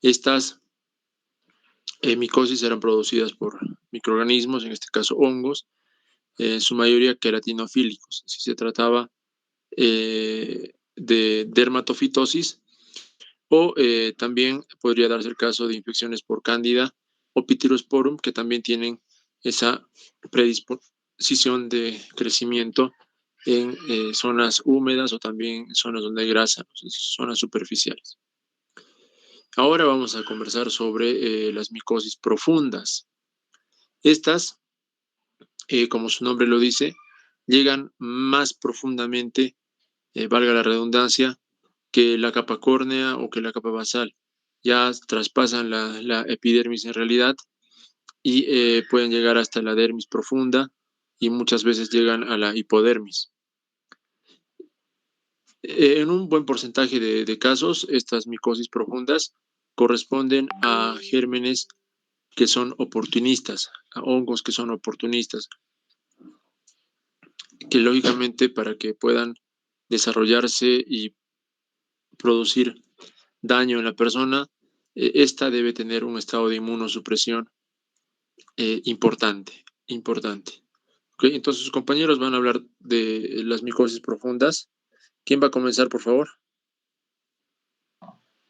Estas micosis eran producidas por microorganismos, en este caso hongos, en su mayoría queratinofílicos. Si se trataba de dermatofitosis, o también podría darse el caso de infecciones por cándida o pityrosporum, que también tienen esa predisposición de crecimiento en zonas húmedas o también en zonas donde hay grasa, zonas superficiales. Ahora vamos a conversar sobre las micosis profundas. Estas, como su nombre lo dice, llegan más profundamente, valga la redundancia, que la capa córnea o que la capa basal. Ya traspasan la epidermis en realidad y pueden llegar hasta la dermis profunda y muchas veces llegan a la hipodermis. En un buen porcentaje de casos, estas micosis profundas corresponden a gérmenes que son oportunistas, a hongos que son oportunistas, que lógicamente para que puedan desarrollarse y producir daño en la persona, esta debe tener un estado de inmunosupresión importante. Okay, entonces sus compañeros van a hablar de las micosis profundas. ¿Quién va a comenzar, por favor?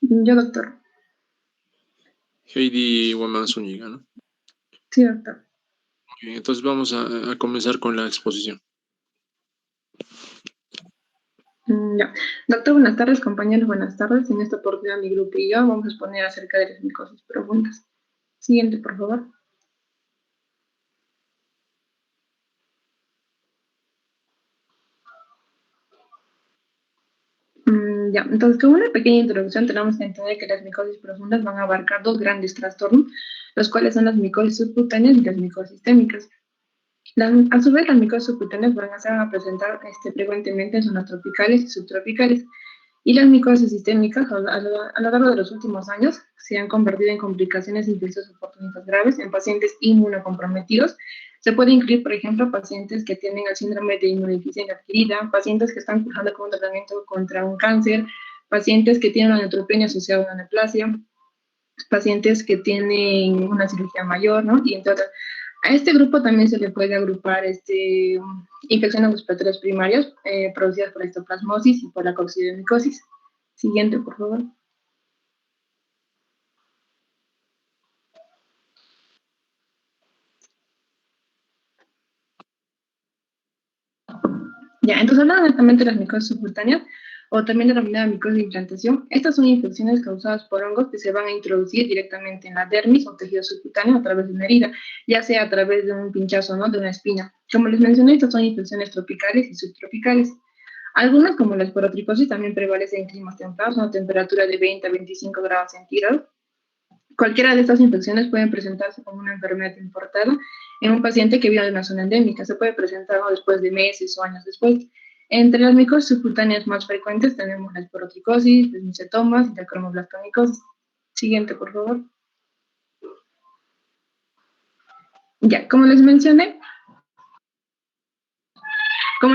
Yo, doctor. Heidi Guamán Zúñiga, ¿no? Sí, doctor. Muy bien, entonces vamos a comenzar con la exposición. Ya. Doctor, buenas tardes, compañeros, buenas tardes. En esta oportunidad mi grupo y yo vamos a exponer acerca de las micosis profundas. Siguiente, por favor. Ya, entonces con una pequeña introducción tenemos que entender que las micosis profundas van a abarcar dos grandes trastornos, los cuales son las micosis subcutáneas y las micosis sistémicas. A su vez, las micosis subcutáneas van a presentar frecuentemente en zonas tropicales y subtropicales. Y las micosis sistémicas, a lo largo de los últimos años, se han convertido en complicaciones infecciosas oportunistas graves en pacientes inmunocomprometidos. Se puede incluir, por ejemplo, pacientes que tienen el síndrome de inmunodeficiencia adquirida, pacientes que están cursando con un tratamiento contra un cáncer, pacientes que tienen una neutropenia asociada a una neoplasia, pacientes que tienen una cirugía mayor, ¿no? Y entonces, a este grupo también se le puede agrupar infecciones respiratorias primarias producidas por histoplasmosis y por la coccidiomicosis. Siguiente, por favor. Ya, entonces hablando netamente de las micosis subcutáneas, o también denominada micosis de implantación, estas son infecciones causadas por hongos que se van a introducir directamente en la dermis o tejido subcutáneo a través de una herida, ya sea a través de un pinchazo, ¿no?, de una espina. Como les mencioné, estas son infecciones tropicales y subtropicales. Algunas, como la esporotricosis, también prevalecen en climas templados, a temperatura de 20 a 25 grados centígrados. Cualquiera de estas infecciones pueden presentarse como una enfermedad importada en un paciente que vive en una zona endémica. Se puede presentar después de meses o años después. Entre las micosis subcutáneas más frecuentes tenemos la esporotricosis, los micetomas y la cromoblastomicosis. Siguiente, por favor. Ya, como les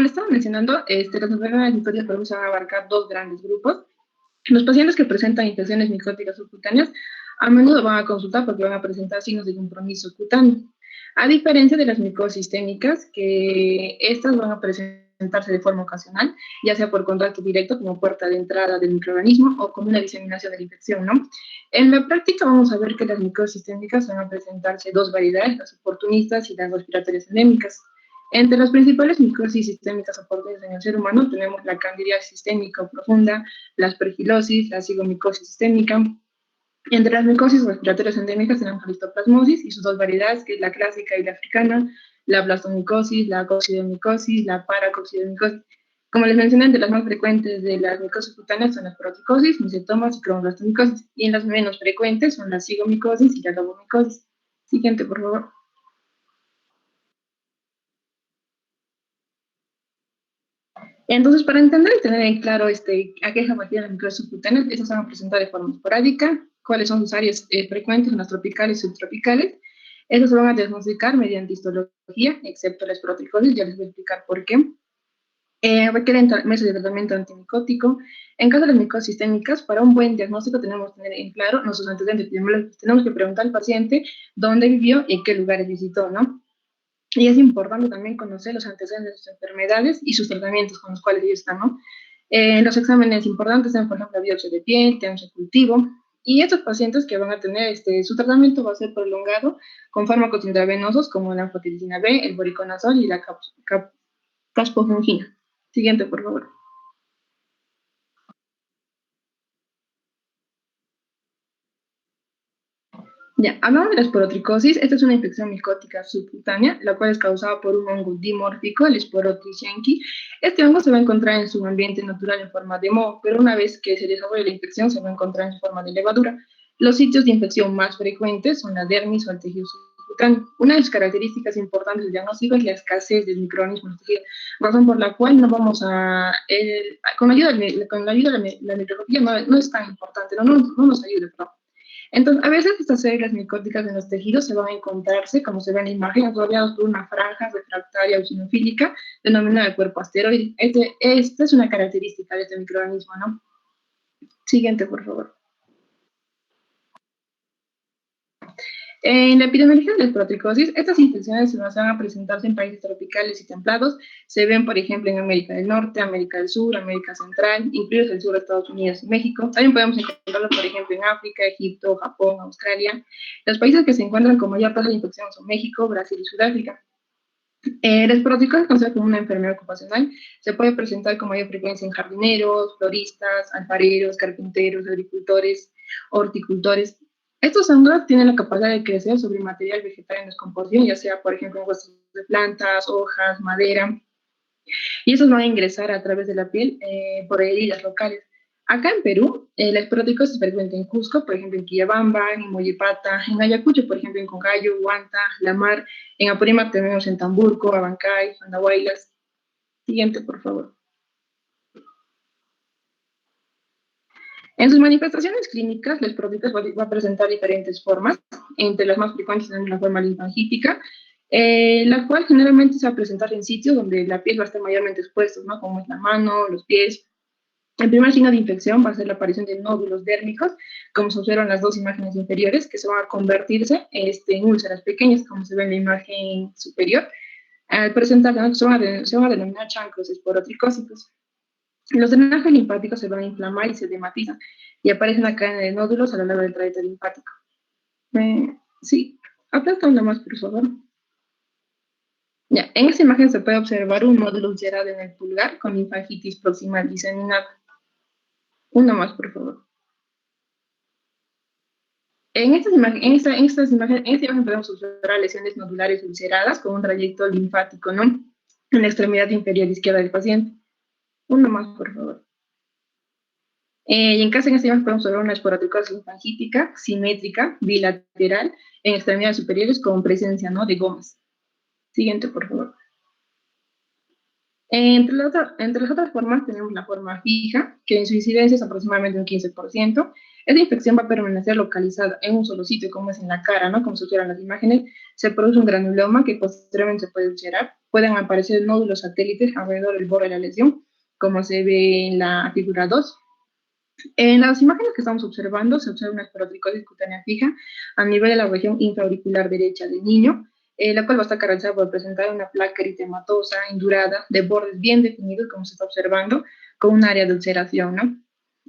estaba mencionando, las enfermedades micóticas podemos abarcar dos grandes grupos. Los pacientes que presentan infecciones micóticas subcutáneas a menudo van a consultar porque van a presentar signos de compromiso cutáneo. A diferencia de las micosis sistémicas, que estas van a presentarse de forma ocasional, ya sea por contacto directo como puerta de entrada del microorganismo o como una diseminación de la infección, ¿no? En la práctica vamos a ver que las micosis sistémicas van a presentarse dos variedades, las oportunistas y las respiratorias endémicas. Entre las principales micosis sistémicas oportunistas en el ser humano tenemos la candidiasis sistémica profunda, la aspergilosis, la cigomicosis sistémica. Entre las micosis respiratorias endémicas tenemos la histoplasmosis y sus dos variedades, que es la clásica y la africana, la blastomicosis, la coccidiomicosis, la paracoccidiomicosis. Como les mencioné, entre las más frecuentes de las micosis cutáneas son la poroticosis, micetomas y cromoblastomicosis, y en las menos frecuentes son la cigomicosis y la lobomicosis. Siguiente, por favor. Entonces, para entender y tener en claro a qué se refieren las micosis subcutáneas, estas se van a presentar de forma esporádica, cuáles son sus áreas frecuentes, las tropicales y subtropicales. Estas se van a diagnosticar mediante histología, excepto la esporotricosis, ya les voy a explicar por qué. Requieren meses de tratamiento antimicótico. En caso de las micosis sistémicas, para un buen diagnóstico tenemos que tener en claro nuestros antecedentes. Primero tenemos que preguntar al paciente dónde vivió y en qué lugares visitó, ¿no? Y es importante también conocer los antecedentes de sus enfermedades y sus tratamientos con los cuales ellos están, ¿no? Los exámenes importantes son, por ejemplo, biopsia de piel, tenemos el cultivo, y estos pacientes que van a tener, su tratamiento va a ser prolongado con fármacos intravenosos como la anfotericina B, el voriconazol y la caspofungina. Siguiente, por favor. Ya, hablando de la esporotricosis, esta es una infección micótica subcutánea, la cual es causada por un hongo dimórfico, el Sporotrich yankee. Este hongo se va a encontrar en su ambiente natural en forma de moho, pero una vez que se desarrolla la infección, se va a encontrar en forma de levadura. Los sitios de infección más frecuentes son la dermis o el tejido subcutáneo. Una de las características importantes del diagnóstico es la escasez del microorganismo tejido, razón por la cual no vamos a, con la ayuda de la microscopía no es tan importante, no nos ayuda, ¿no? Entonces, a veces estas células micóticas en los tejidos se van a encontrarse, como se ve en la imagen, rodeados por una franja refractaria eosinofílica denominada el cuerpo asteroide. Esta es una característica de este microorganismo, ¿no? Siguiente, por favor. En la epidemiología de la esporotricosis, estas infecciones se van a presentarse en países tropicales y templados. Se ven, por ejemplo, en América del Norte, América del Sur, América Central, incluidos el sur de Estados Unidos y México. También podemos encontrarlo, por ejemplo, en África, Egipto, Japón, Australia. Los países que se encuentran con mayor tasa de infección son México, Brasil y Sudáfrica. La esporotricosis es conocida como una enfermedad ocupacional. Se puede presentar con mayor frecuencia en jardineros, floristas, alfareros, carpinteros, agricultores, horticultores. Estos hongos tienen la capacidad de crecer sobre material vegetal en descomposición, ya sea, por ejemplo, en huesos de plantas, hojas, madera, y esos van a ingresar a través de la piel por heridas locales. Acá en Perú, la esporoticosis es frecuente en Cusco, por ejemplo, en Quillabamba, en Moyepata, en Ayacucho, por ejemplo, en Congallo, Huanta, La Mar, en Apurímac tenemos en Tamburco, Abancay, Andahuaylas. Siguiente, por favor. En sus manifestaciones clínicas, la esporotitis va a presentar diferentes formas. Entre las más frecuentes tenemos la forma linfangítica, la cual generalmente se va a presentar en sitios donde la piel va a estar mayormente expuesta, ¿no? Como es la mano, los pies. El primer signo de infección va a ser la aparición de nódulos dérmicos, como se observan las dos imágenes inferiores, que se van a convertirse en úlceras pequeñas, como se ve en la imagen superior. Al presentar, ¿no? Se van a denominar chancros esporotricósicos. Los drenajes linfáticos se van a inflamar y se dematizan, y aparece una cadena de nódulos a lo largo del trayecto linfático. Sí, aplasta una más, por favor. Ya, en esta imagen se puede observar un nódulo ulcerado en el pulgar con linfangitis proximal diseminada. Una más, por favor. En esta imagen podemos observar lesiones nodulares ulceradas con un trayecto linfático, ¿no? En la extremidad inferior izquierda del paciente. Uno más, por favor. Y en esta imagen podemos observar una esporotricosis linfangítica, simétrica, bilateral, en extremidades superiores con presencia, ¿no? De gomas. Siguiente, por favor. Entre las otras formas tenemos la forma fija, que en su incidencia es aproximadamente un 15%. Esta infección va a permanecer localizada en un solo sitio, como es en la cara, ¿no? Como se observan las imágenes. Se produce un granuloma que posteriormente se puede ulcerar. Pueden aparecer nódulos satélites alrededor del borde de la lesión, como se ve en la figura 2. En las imágenes que estamos observando, se observa una esporotricosis cutánea fija a nivel de la región infraauricular derecha del niño, la cual va a estar caracterizada por presentar una placa eritematosa, indurada, de bordes bien definidos, como se está observando, con un área de ulceración, ¿no?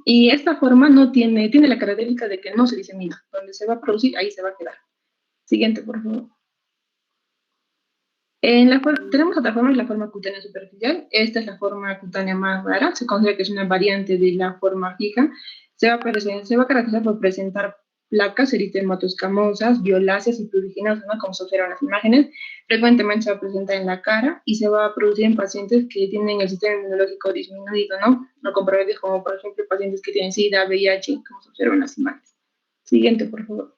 Y esta forma tiene la característica de que no se disemina. Donde se va a producir, ahí se va a quedar. Siguiente, por favor. Tenemos otra forma, la forma cutánea superficial. Esta es la forma cutánea más rara. Se considera que es una variante de la forma fija. Se va a caracterizar por presentar placas eritematoscamosas, violáceas y pruriginosas, ¿no? Como se observan en las imágenes. Frecuentemente se va a presentar en la cara y se va a producir en pacientes que tienen el sistema inmunológico disminuido, ¿no? No comprometidos, como por ejemplo pacientes que tienen SIDA, VIH, como se observan en las imágenes. Siguiente, por favor.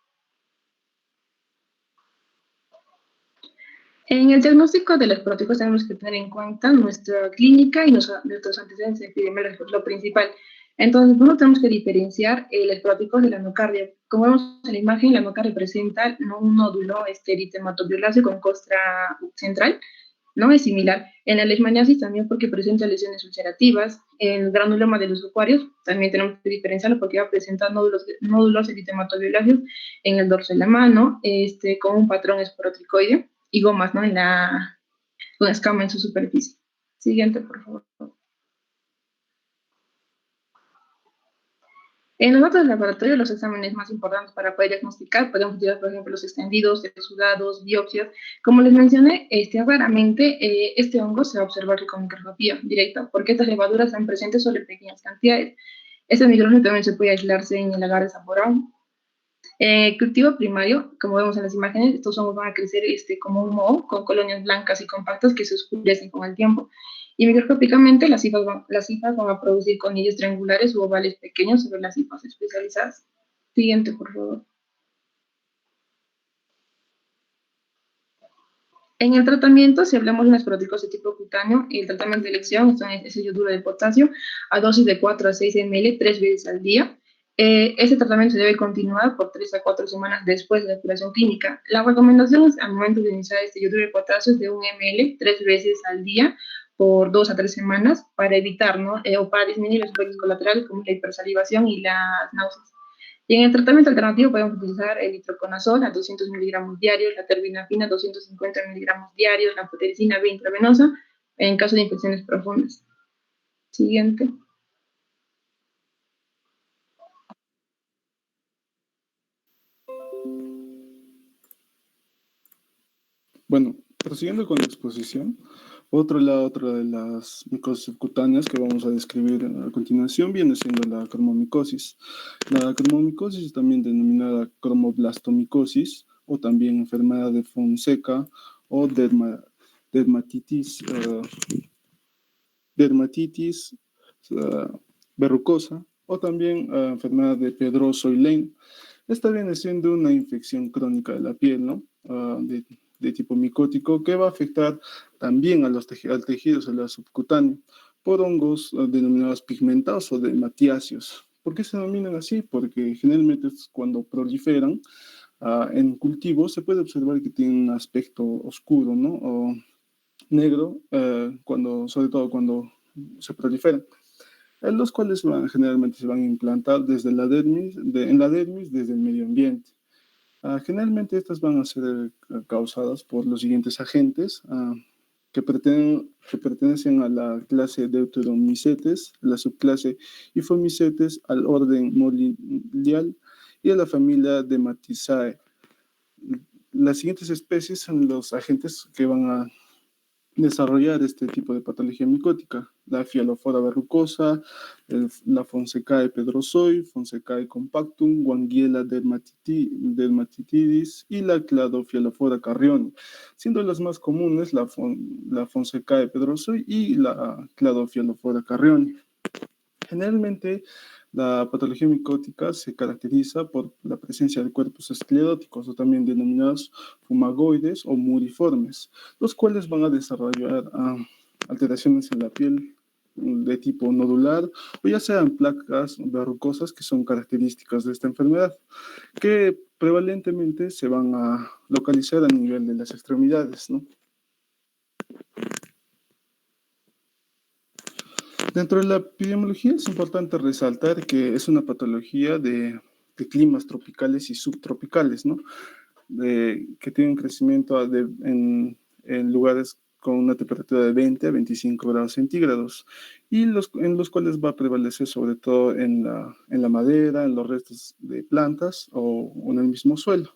En el diagnóstico de los protótipos tenemos que tener en cuenta nuestra clínica y nuestros antecedentes epidemiológicos, lo principal. Entonces, primero tenemos que diferenciar el protótipo de la nocardia. Como vemos en la imagen, la nocardia presenta un nódulo eritematoviolaceo con costra central, ¿no? Es similar. En la leishmaniasis también porque presenta lesiones ulcerativas. En el granuloma de los acuarios también tenemos que diferenciarlo porque va a presentar nódulos eritematoviolarios en el dorso de la mano, con un patrón esporotricoide y gomas, ¿no? Con escama en su superficie. Siguiente, por favor. En los datos del laboratorio, los exámenes más importantes para poder diagnosticar, podemos utilizar, por ejemplo, los extendidos, exudados, biopsias. Como les mencioné, raramente este hongo se va a observar con microscopía directa, porque estas levaduras están presentes solo en pequeñas cantidades. Este micrófono también se puede aislarse en el agar desaporado. Cultivo primario, como vemos en las imágenes, estos hongos van a crecer como un moho, con colonias blancas y compactas que se oscurecen con el tiempo. Y microscópicamente las hifas van a producir conillos triangulares u ovales pequeños sobre las hifas especializadas. Siguiente, por favor. En el tratamiento, si hablamos de un esporótico de tipo cutáneo, el tratamiento de elección es el yoduro de potasio a dosis de 4 a 6 ml 3 veces al día. Este tratamiento se debe continuar por 3 a 4 semanas después de la curación clínica. La recomendación es, al momento de iniciar este yoduro de potasio, es de 1 ml 3 veces al día por 2 a 3 semanas para evitar, ¿no? O para disminuir los efectos colaterales como la hipersalivación y las náuseas. Y en el tratamiento alternativo podemos utilizar el itraconazol a 200 miligramos diarios, la terbinafina a 250 miligramos diarios, la putrescina B intravenosa en caso de infecciones profundas. Siguiente. Bueno, prosiguiendo con la exposición, otra de las micosis subcutáneas que vamos a describir a continuación viene siendo la cromomicosis. La cromomicosis, también denominada cromoblastomicosis, o también enfermedad de Fonseca o dermatitis verrucosa, o también enfermedad de Pedroso-Lane. Esta viene siendo una infección crónica de la piel, ¿no? De tipo micótico, que va a afectar también a al tejido celular subcutáneo por hongos denominados pigmentados o dermatiáceos. ¿Por qué se denominan así? Porque generalmente cuando proliferan en cultivos se puede observar que tienen un aspecto oscuro, ¿no? O negro, sobre todo cuando se proliferan, en los cuales generalmente se van a implantar desde la dermis, en la dermis desde el medio ambiente. Generalmente estas van a ser causadas por los siguientes agentes que pertenecen a la clase Deuteromycetes, la subclase Iphomycetes, al orden Molinial y a la familia Dematisae. Las siguientes especies son los agentes que van a desarrollar este tipo de patología micótica: la Fialofora verrucosa, la Fonsecae pedrosoi, Fonsecae compactum, Guangiela dermatitidis y la Cladofialofora carrioni, siendo las más comunes la Fonsecae pedrosoi y la Cladofialofora carrioni. Generalmente, la patología micótica se caracteriza por la presencia de cuerpos escleróticos, o también denominados fumagoides o muriformes, los cuales van a desarrollar alteraciones en la piel de tipo nodular, o ya sean placas verrucosas que son características de esta enfermedad, que prevalentemente se van a localizar a nivel de las extremidades, ¿no? Dentro de la epidemiología es importante resaltar que es una patología de climas tropicales y subtropicales, ¿no? Que tienen crecimiento en lugares con una temperatura de 20 a 25 grados centígrados, y en los cuales va a prevalecer sobre todo en la madera, en los restos de plantas o en el mismo suelo.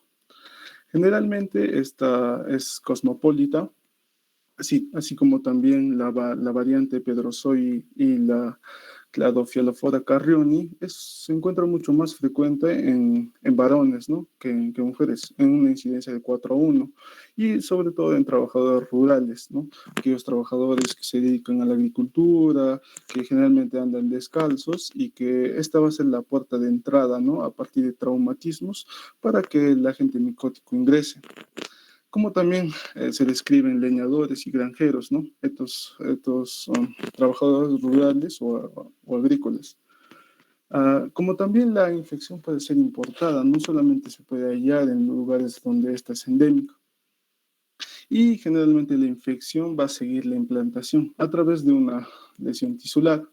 Generalmente esta es cosmopolita, así como también la variante Pedrosoi y la Cladofialofora carrioni se encuentra mucho más frecuente en varones, ¿no? que mujeres, en una incidencia de 4 a 1, y sobre todo en trabajadores rurales, ¿no? Aquellos trabajadores que se dedican a la agricultura, que generalmente andan descalzos, y que esta va a ser la puerta de entrada, ¿no? A partir de traumatismos, para que el agente micótico ingrese. Como también se describen leñadores y granjeros, ¿no? Estos son trabajadores rurales o agrícolas. Como también la infección puede ser importada, no solamente se puede hallar en lugares donde esta es endémica. y generalmente la infección va a seguir la implantación a través de una lesión tisular.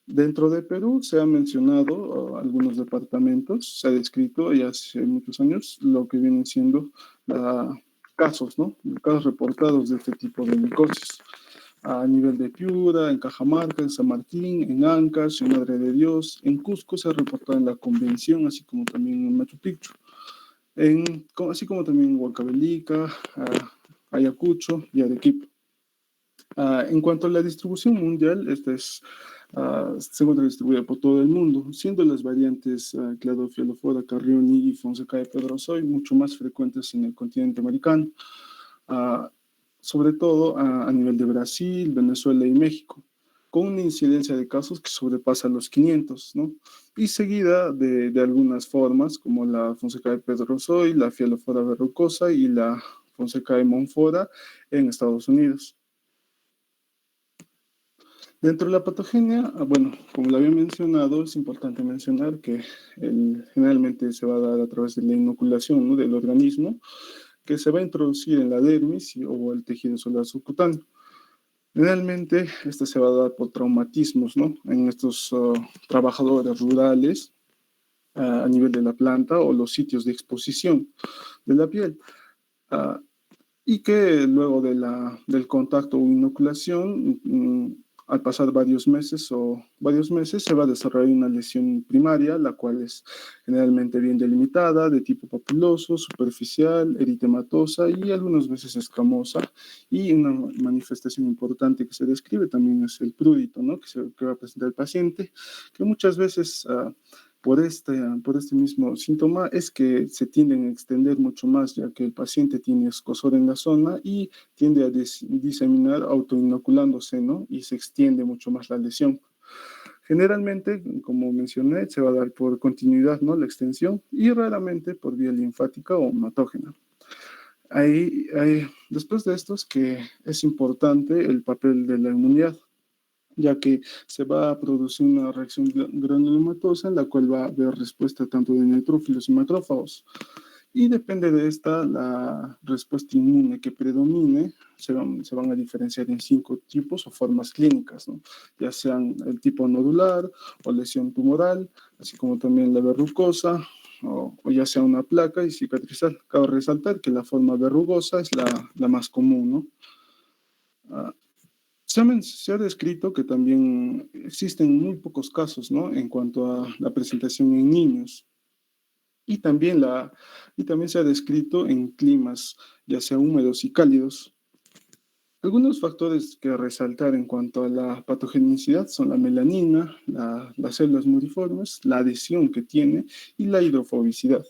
Dentro de Perú se ha mencionado algunos departamentos, se ha descrito ya hace muchos años lo que vienen siendo casos, ¿no? Casos reportados de este tipo de micosis. A nivel de Piura, en Cajamarca, en San Martín, en Ancash, en Madre de Dios, en Cusco se ha reportado en la Convención, así como también en Machu Picchu, así como también en Huancavelica, Ayacucho y Arequipa. En cuanto a la distribución mundial, se encuentra distribuida por todo el mundo, siendo las variantes Cladofielofora, Carrioni y Fonsecae pedrosoy mucho más frecuentes en el continente americano, sobre todo a nivel de Brasil, Venezuela y México, con una incidencia de casos que sobrepasa los 500, ¿no? Y seguida de algunas formas, como la Fonsecae pedrosoy, la Fielofora verrucosa y la Fonsecae monfora en Estados Unidos. Dentro de la patogenia, bueno, como lo había mencionado, es importante mencionar que generalmente se va a dar a través de la inoculación, ¿no?, del organismo, que se va a introducir en la dermis o el tejido solar subcutáneo. Generalmente, este se va a dar por traumatismos, ¿no?, en estos trabajadores rurales a nivel de la planta o los sitios de exposición de la piel. Y que luego del contacto o inoculación, al pasar varios meses se va a desarrollar una lesión primaria, la cual es generalmente bien delimitada, de tipo papuloso, superficial, eritematosa y algunas veces escamosa. Y una manifestación importante que se describe también es el prurito, ¿no?, que va a presentar el paciente, que muchas veces por este mismo síntoma es que se tienden a extender mucho más, ya que el paciente tiene escozor en la zona y tiende a diseminar autoinoculándose, ¿no?, y se extiende mucho más la lesión. Generalmente, como mencioné, se va a dar por continuidad, ¿no?, la extensión, y raramente por vía linfática o hematógena. Después de esto es que es importante el papel de la inmunidad, ya que se va a producir una reacción granulomatosa en la cual va a haber respuesta tanto de neutrófilos y macrófagos. Y depende de esta, la respuesta inmune que predomine, se van a diferenciar en 5 tipos o formas clínicas, ¿no?, ya sean el tipo nodular o lesión tumoral, así como también la verrucosa, o ya sea una placa y cicatrizal. Cabe resaltar que la forma verrugosa es la más común, ¿no? Se ha descrito que también existen muy pocos casos, ¿no?, en cuanto a la presentación en niños. Y también se ha descrito en climas, ya sea húmedos y cálidos. Algunos factores que resaltar en cuanto a la patogenicidad son la melanina, las células muriformes, la adhesión que tiene y la hidrofobicidad.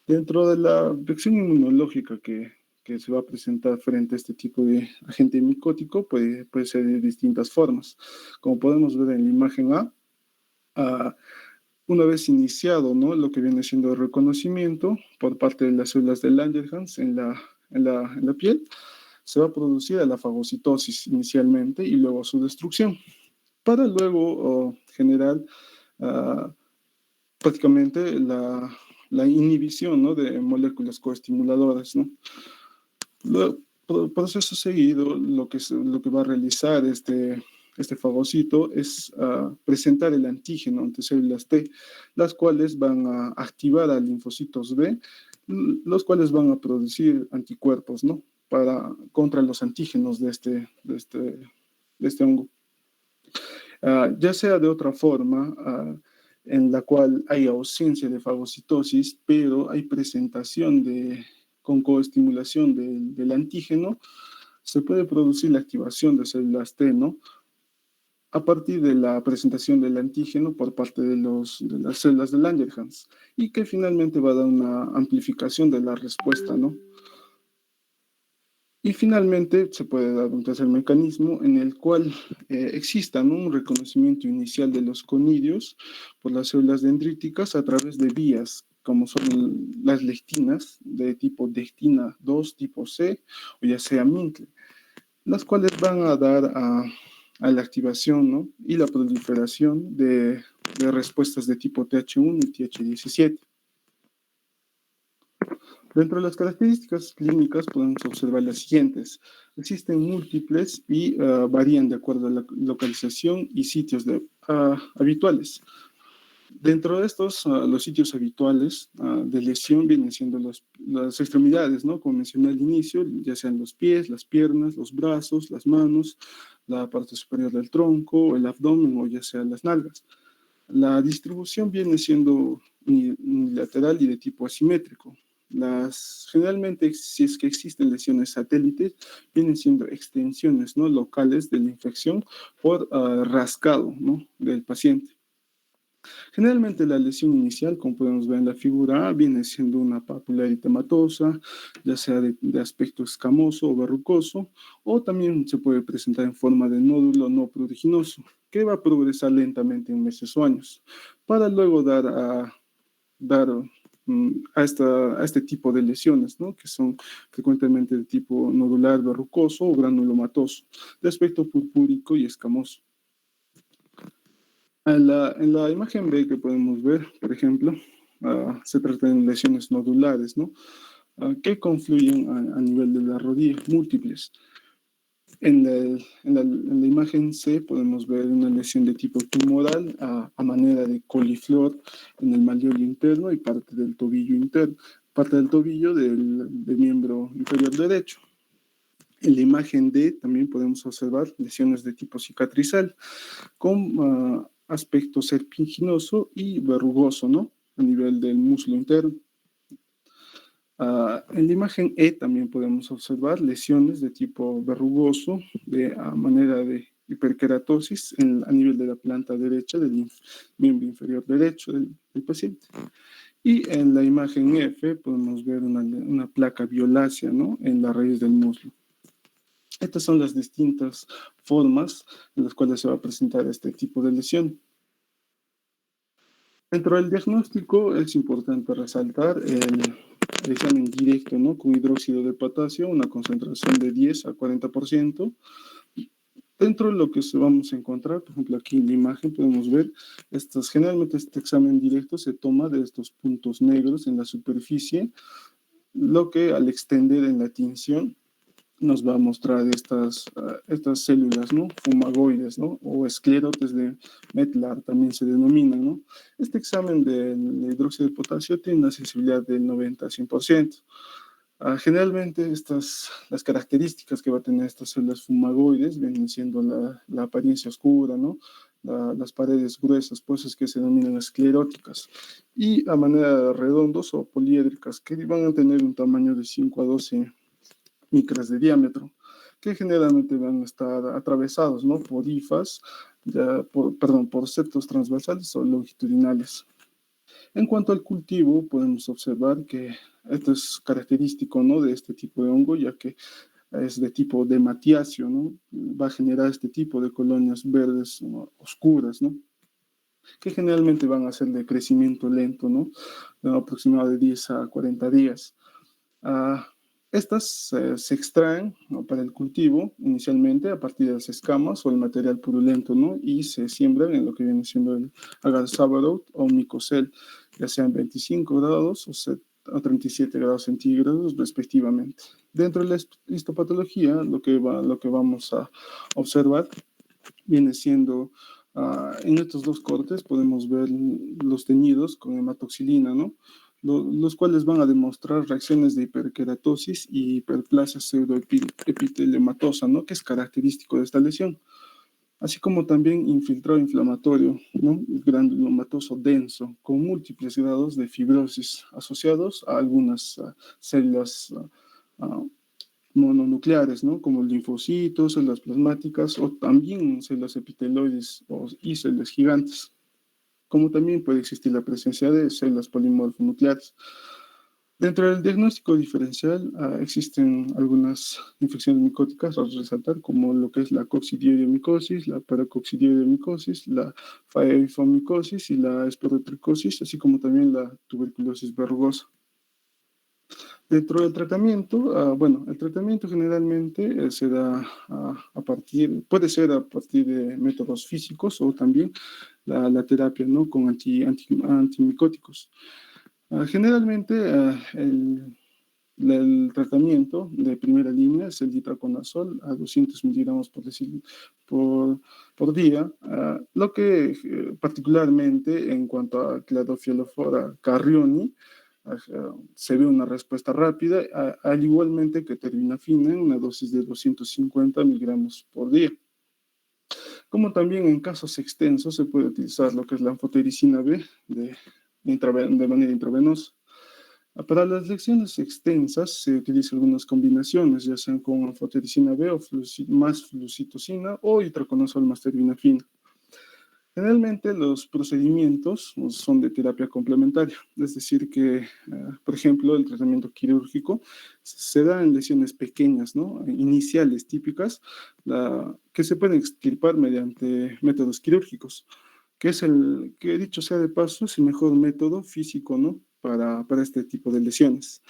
Dentro de la reacción inmunológica que se va a presentar frente a este tipo de agente micótico puede ser de distintas formas. Como podemos ver en la imagen una vez iniciado, ¿no?, lo que viene siendo el reconocimiento por parte de las células de Langerhans en la piel, se va a producir la fagocitosis inicialmente y luego su destrucción, para luego generar prácticamente la inhibición, ¿no?, de moléculas coestimuladoras, ¿no? Luego, proceso seguido, lo que va a realizar este fagocito es presentar el antígeno ante células T, las cuales van a activar a linfocitos B, los cuales van a producir anticuerpos, ¿no?, contra los antígenos de este hongo. Ya sea de otra forma, en la cual hay ausencia de fagocitosis, pero hay presentación con coestimulación del antígeno, se puede producir la activación de células T, ¿no?, a partir de la presentación del antígeno por parte de las células de Langerhans, y que finalmente va a dar una amplificación de la respuesta, ¿no? Y finalmente se puede dar un tercer mecanismo en el cual exista, ¿no?, un reconocimiento inicial de los conidios por las células dendríticas a través de vías como son las lectinas de tipo dectina 2 tipo C o ya sea MINCLE, las cuales van a dar a la activación, ¿no?, y la proliferación de respuestas de tipo TH1 y TH17. Dentro de las características clínicas podemos observar las siguientes. Existen múltiples y varían de acuerdo a la localización y sitios habituales. Dentro de estos, los sitios habituales de lesión vienen siendo las extremidades, ¿no? Como mencioné al inicio, ya sean los pies, las piernas, los brazos, las manos, la parte superior del tronco, el abdomen o ya sea las nalgas. La distribución viene siendo unilateral y de tipo asimétrico. Generalmente, si es que existen lesiones satélites, vienen siendo extensiones, ¿no? Locales de la infección por rascado, ¿no? Del paciente. Generalmente la lesión inicial, como podemos ver en la figura A, viene siendo una pápula eritematosa, ya sea de aspecto escamoso o verrucoso, o también se puede presentar en forma de nódulo no pruriginoso, que va a progresar lentamente en meses o años, para luego dar a este tipo de lesiones, ¿no? Que son frecuentemente de tipo nodular verrucoso o granulomatoso, de aspecto purpúrico y escamoso. En la imagen B que podemos ver, por ejemplo, se trata de lesiones nodulares, ¿no? Que confluyen a nivel de la rodilla, múltiples. En la imagen C podemos ver una lesión de tipo tumoral a manera de coliflor en el malleolo interno y parte del tobillo interno, parte del tobillo del miembro inferior derecho. En la imagen D también podemos observar lesiones de tipo cicatrizal con aspecto serpinginoso y verrugoso, ¿no? A nivel del muslo interno. En la imagen E también podemos observar lesiones de tipo verrugoso a manera de hiperkeratosis a nivel de la planta derecha del miembro inferior derecho del paciente. Y en la imagen F podemos ver una placa violácea, ¿no? En la raíz del muslo. Estas son las distintas formas en las cuales se va a presentar este tipo de lesión. Dentro del diagnóstico es importante resaltar el examen directo, ¿no? Con hidróxido de potasio, una concentración de 10 a 40%. Dentro de lo que vamos a encontrar, por ejemplo, aquí en la imagen podemos ver, generalmente este examen directo se toma de estos puntos negros en la superficie, lo que al extender en la tinción nos va a mostrar estas células, ¿no? Fumagoides, ¿no? O esclerotes de Metlar también se denominan, ¿no? Este examen del hidróxido de potasio tiene una sensibilidad del 90 a 100%. Generalmente las características que va a tener estas células fumagoides vienen siendo la apariencia oscura, ¿no? Las paredes gruesas, pues es que se denominan escleróticas, y a manera de redondos o poliédricas, que van a tener un tamaño de 5 a 12 micras de diámetro, que generalmente van a estar atravesados, ¿no? Por hifas, por septos transversales o longitudinales. En cuanto al cultivo, podemos observar que esto es característico, ¿no? De este tipo de hongo, ya que es de tipo dematiáceo, ¿no? Va a generar este tipo de colonias verdes, ¿no? Oscuras, ¿no? Que generalmente van a ser de crecimiento lento, ¿no? Aproximado de 10 a 40 días. Estas se extraen, ¿no? Para el cultivo inicialmente a partir de las escamas o el material purulento, ¿no? Y se siembran en lo que viene siendo el agar sabarot o micocel, ya sean 25 grados o 37 grados centígrados respectivamente. Dentro de la histopatología, lo que vamos a observar viene siendo, en estos dos cortes podemos ver los teñidos con hematoxilina, ¿no? Los cuales van a demostrar reacciones de hiperkeratosis y hiperplasia pseudoepiteliomatosas, ¿no? Que es característico de esta lesión. Así como también infiltrado inflamatorio, ¿no? Granulomatoso denso, con múltiples grados de fibrosis asociados a algunas células mononucleares, ¿no? Como linfocitos, células plasmáticas o también células epiteloides y células gigantes, como también puede existir la presencia de células polimorfonucleares. Dentro del diagnóstico diferencial existen algunas infecciones micóticas a resaltar, como lo que es la coccidioideomicosis, la paracoccidioideomicosis, la phaeomicosis y la esporotricosis, así como también la tuberculosis verrugosa. Dentro del tratamiento, el tratamiento generalmente se da puede ser a partir de métodos físicos o también la terapia, ¿no? Con antimicóticos. Generalmente El tratamiento de primera línea es el itraconazol a 200 miligramos por día, lo que particularmente en cuanto a Cladofielofora carrioni, se ve una respuesta rápida, al igualmente que terbinafina en una dosis de 250 miligramos por día. Como también en casos extensos se puede utilizar lo que es la anfotericina B de manera intravenosa. Para las lesiones extensas se utilizan algunas combinaciones, ya sean con anfotericina B o más flucitocina o itraconazol más terbinafina. Generalmente los procedimientos son de terapia complementaria, es decir que, por ejemplo, el tratamiento quirúrgico se da en lesiones pequeñas, ¿no? Iniciales típicas, que se pueden extirpar mediante métodos quirúrgicos, que es el que, dicho sea de paso, es el mejor método físico, ¿no? Para este tipo de lesiones.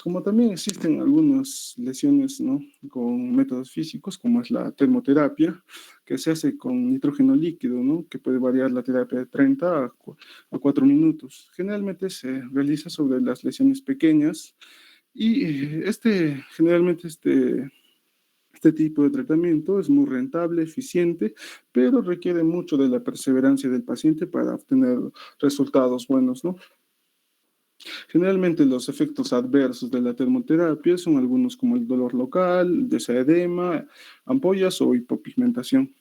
Como también existen algunas lesiones, ¿no? Con métodos físicos, como es la termoterapia, que se hace con nitrógeno líquido, ¿no? Que puede variar la terapia de 30 a 4 minutos. Generalmente se realiza sobre las lesiones pequeñas y generalmente este tipo de tratamiento es muy rentable, eficiente, pero requiere mucho de la perseverancia del paciente para obtener resultados buenos, ¿no? Generalmente los efectos adversos de la termoterapia son algunos como el dolor local, desedema, ampollas o hipopigmentación.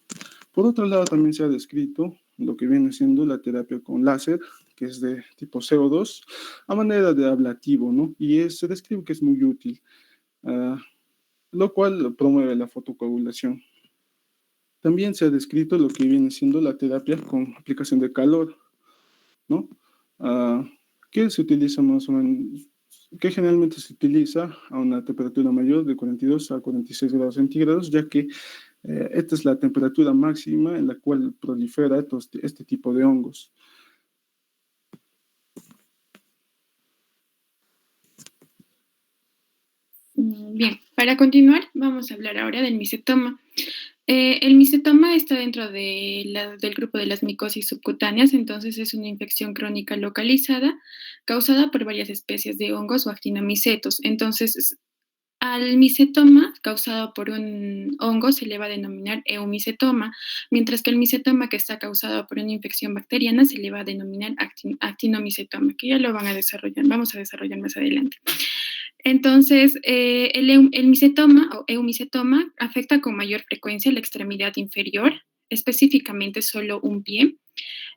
Por otro lado, también se ha descrito lo que viene siendo la terapia con láser, que es de tipo CO2, a manera de ablativo, ¿no? Y se describe que es muy útil, lo cual promueve la fotocoagulación. También se ha descrito lo que viene siendo la terapia con aplicación de calor, ¿no? Que se utiliza más o menos, que generalmente se utiliza a una temperatura mayor de 42 a 46 grados centígrados, ya que esta es la temperatura máxima en la cual prolifera este tipo de hongos. Bien, para continuar, vamos a hablar ahora del micetoma. El micetoma está dentro del grupo de las micosis subcutáneas, entonces es una infección crónica localizada causada por varias especies de hongos o actinomicetos. Entonces, al micetoma causado por un hongo se le va a denominar eumicetoma, mientras que el micetoma que está causado por una infección bacteriana se le va a denominar actinomicetoma, que ya lo vamos a desarrollar más adelante. Entonces, el micetoma o eumicetoma afecta con mayor frecuencia la extremidad inferior, específicamente solo un pie.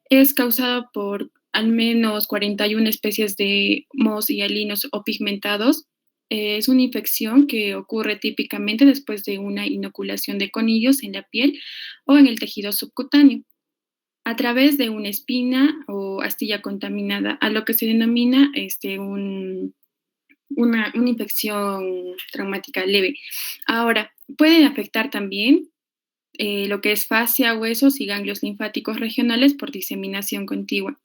Es causado por al menos 41 especies de mohos y alinos o pigmentados. Es una infección que ocurre típicamente después de una inoculación de conillos en la piel o en el tejido subcutáneo, a través de una espina o astilla contaminada, a lo que se denomina una infección traumática leve. Ahora, pueden afectar también lo que es fascia, huesos y ganglios linfáticos regionales por diseminación continua.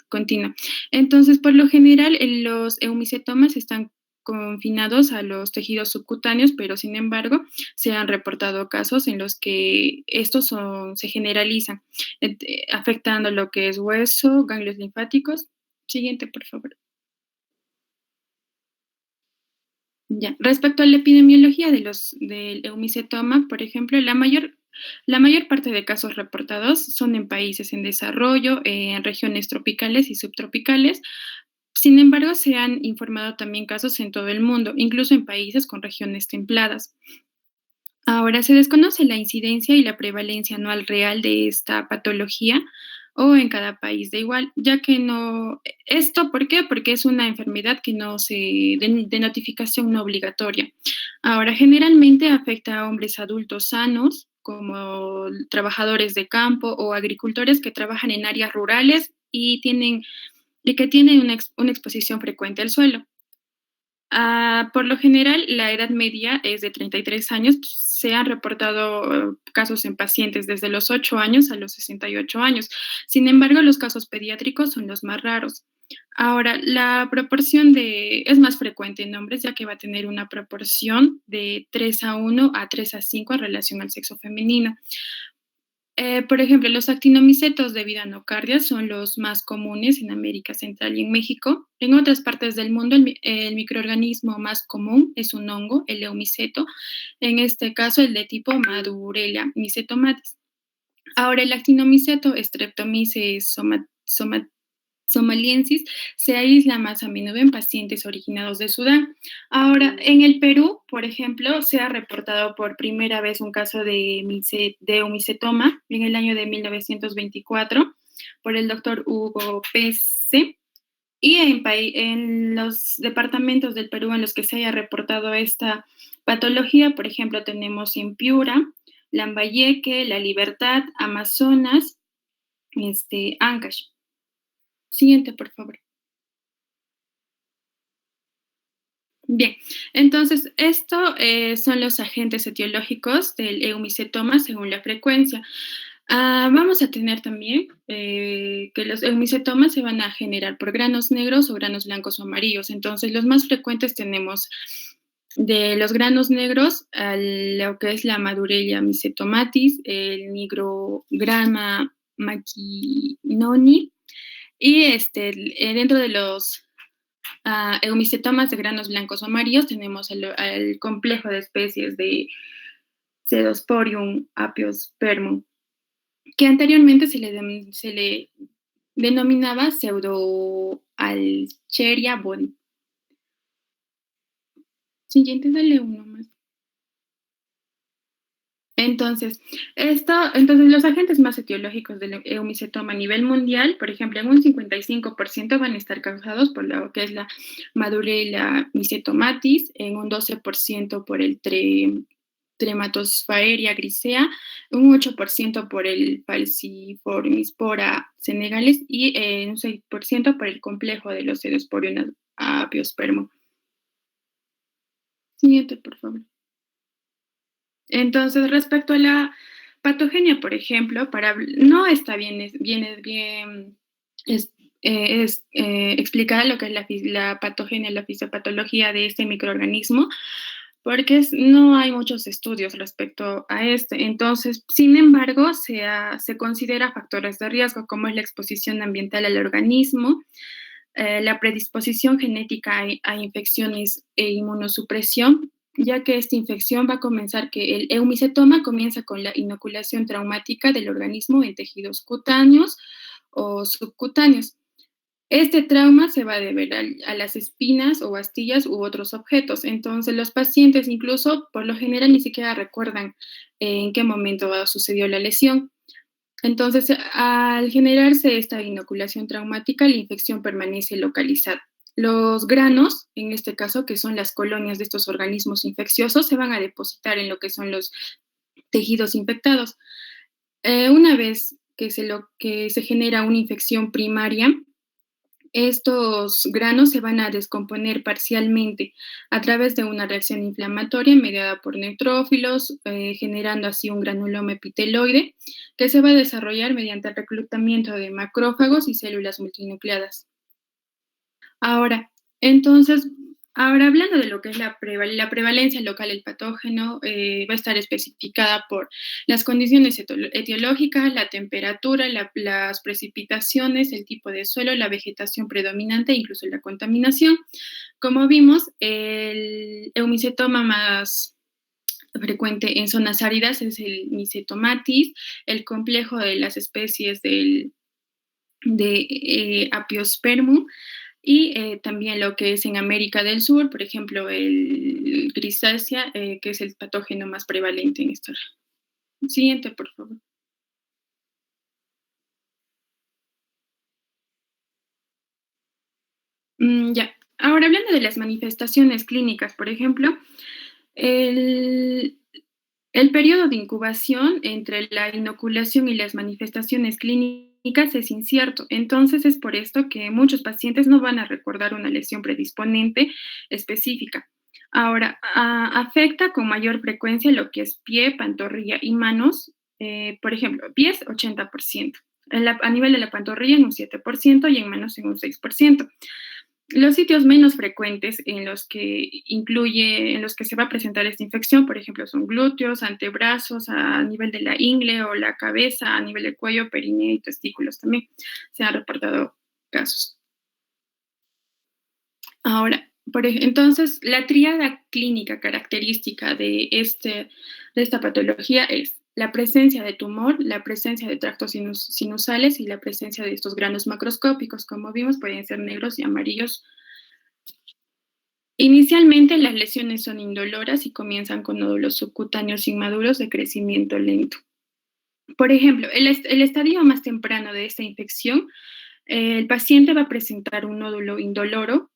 Entonces, por lo general, los eumicetomas están confinados a los tejidos subcutáneos, pero sin embargo, se han reportado casos en los que estos se generalizan, afectando lo que es hueso, ganglios linfáticos. Siguiente, por favor. Ya. Respecto a la epidemiología del eumicetoma, por ejemplo, la mayor parte de casos reportados son en países en desarrollo, en regiones tropicales y subtropicales. Sin embargo, se han informado también casos en todo el mundo, incluso en países con regiones templadas. Ahora, se desconoce la incidencia y la prevalencia anual real de esta patología o en cada país de igual, ya que no. ¿Esto por qué? Porque es una enfermedad que no de notificación no obligatoria. Ahora, generalmente afecta a hombres adultos sanos, como trabajadores de campo o agricultores que trabajan en áreas rurales y que tienen una exposición frecuente al suelo. Por lo general, la edad media es de 33 años. Se han reportado casos en pacientes desde los 8 años a los 68 años. Sin embargo, los casos pediátricos son los más raros. Ahora, la proporción es más frecuente en hombres, ya que va a tener una proporción de 3:1 a 3:5 en relación al sexo femenino. Por ejemplo, los actinomicetos de vida nocardia son los más comunes en América Central y en México. En otras partes del mundo, el microorganismo más común es un hongo, el eumiceto, en este caso el de tipo Madurella mycetomatis. Ahora, el actinomiceto Streptomyces somaliensis se aísla más a menudo en pacientes originados de Sudán. Ahora, en el Perú, por ejemplo, se ha reportado por primera vez un caso de eumicetoma en el año de 1924 por el doctor Hugo P.C. Y en los departamentos del Perú en los que se haya reportado esta patología, por ejemplo, tenemos en Piura, Lambayeque, La Libertad, Amazonas, Ancash. Siguiente, por favor. Bien, entonces, esto son los agentes etiológicos del eumicetoma según la frecuencia. Vamos a tener también que los eumicetomas se van a generar por granos negros o granos blancos o amarillos. Entonces, los más frecuentes tenemos de los granos negros a lo que es la Madurella mycetomatis, el Nigrograma mackinoni, y dentro de los eumicetomas de granos blancos o amarillos tenemos el complejo de especies de Pseudosporium apiospermum, que anteriormente se le denominaba Pseudoalgeria boni. Siguiente, dale uno más. Entonces, los agentes más etiológicos del eumicetoma a nivel mundial, por ejemplo, en un 55% van a estar causados por lo que es la Madurella mycetomatis, en un 12% por el Trematosfaeria grisea, un 8% por el Falciformispora senegales y un 6% por el complejo de los Pseudosporium apiospermum. Siguiente, por favor. Entonces, respecto a la patogenia, por ejemplo, no está bien explicada lo que es la patogenia, la fisiopatología de este microorganismo, porque no hay muchos estudios respecto a este. Entonces, sin embargo, se considera factores de riesgo como es la exposición ambiental al organismo, la predisposición genética a infecciones e inmunosupresión, ya que esta infección va a comenzar que el eumicetoma comienza con la inoculación traumática del organismo en tejidos cutáneos o subcutáneos. Este trauma se va a deber a las espinas o astillas u otros objetos. Entonces, los pacientes incluso, por lo general, ni siquiera recuerdan en qué momento sucedió la lesión. Entonces, al generarse esta inoculación traumática, la infección permanece localizada. Los granos, en este caso, que son las colonias de estos organismos infecciosos, se van a depositar en lo que son los tejidos infectados. Una vez que se genera una infección primaria, estos granos se van a descomponer parcialmente a través de una reacción inflamatoria mediada por neutrófilos, generando así un granuloma epiteloide que se va a desarrollar mediante el reclutamiento de macrófagos y células multinucleadas. Ahora hablando de lo que es la prevalencia local del patógeno, va a estar especificada por las condiciones etiológicas, la temperatura, las precipitaciones, el tipo de suelo, la vegetación predominante, incluso la contaminación. Como vimos, el eumicetoma más frecuente en zonas áridas es el mycetomatis, el complejo de las especies de apiospermum, y también lo que es en América del Sur, por ejemplo, el grisácea, que es el patógeno más prevalente en esta. Siguiente, por favor. Ya. Ahora, hablando de las manifestaciones clínicas, por ejemplo, el periodo de incubación entre la inoculación y las manifestaciones clínicas es incierto. Entonces, es por esto que muchos pacientes no van a recordar una lesión predisponente específica. Ahora, afecta con mayor frecuencia lo que es pie, pantorrilla y manos. Por ejemplo, pies, 80%. A nivel de la pantorrilla en un 7% y en manos en un 6%. Los sitios menos frecuentes en los que se va a presentar esta infección, por ejemplo, son glúteos, antebrazos, a nivel de la ingle o la cabeza, a nivel del cuello, perineo y testículos también. Se han reportado casos. Ahora, entonces, la tríada clínica característica de esta patología es la presencia de tumor, la presencia de tractos sinusales y la presencia de estos granos macroscópicos. Como vimos, pueden ser negros y amarillos. Inicialmente, las lesiones son indoloras y comienzan con nódulos subcutáneos inmaduros de crecimiento lento. Por ejemplo, el estadio más temprano de esta infección, el paciente va a presentar un nódulo indoloro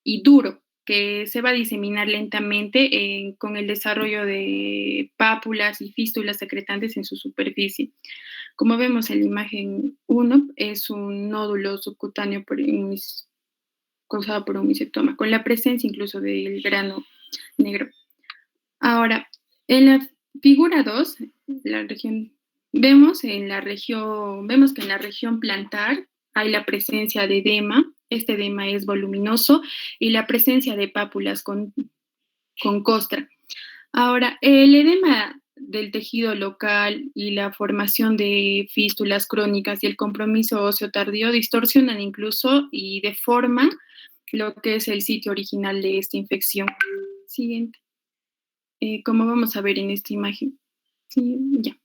y duro, que se va a diseminar lentamente con el desarrollo de pápulas y fístulas secretantes en su superficie. Como vemos en la imagen 1, es un nódulo subcutáneo causado por un micetoma, con la presencia incluso del grano negro. Ahora, en la figura 2, vemos que en la región plantar hay la presencia de edema. Este edema es voluminoso y la presencia de pápulas con costra. Ahora, el edema del tejido local y la formación de fístulas crónicas y el compromiso óseo tardío distorsionan incluso y deforman lo que es el sitio original de esta infección. Siguiente. Como vamos a ver en esta imagen. Sí, ya.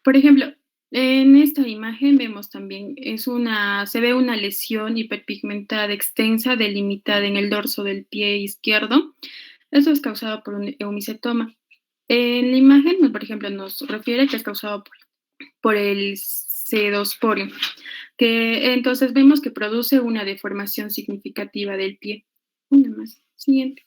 Por ejemplo, en esta imagen vemos también, se ve una lesión hiperpigmentada extensa delimitada en el dorso del pie izquierdo. Eso es causado por un eumicetoma. En la imagen, por ejemplo, nos refiere que es causado por el cedosporium, que entonces vemos que produce una deformación significativa del pie. Una más. Siguiente.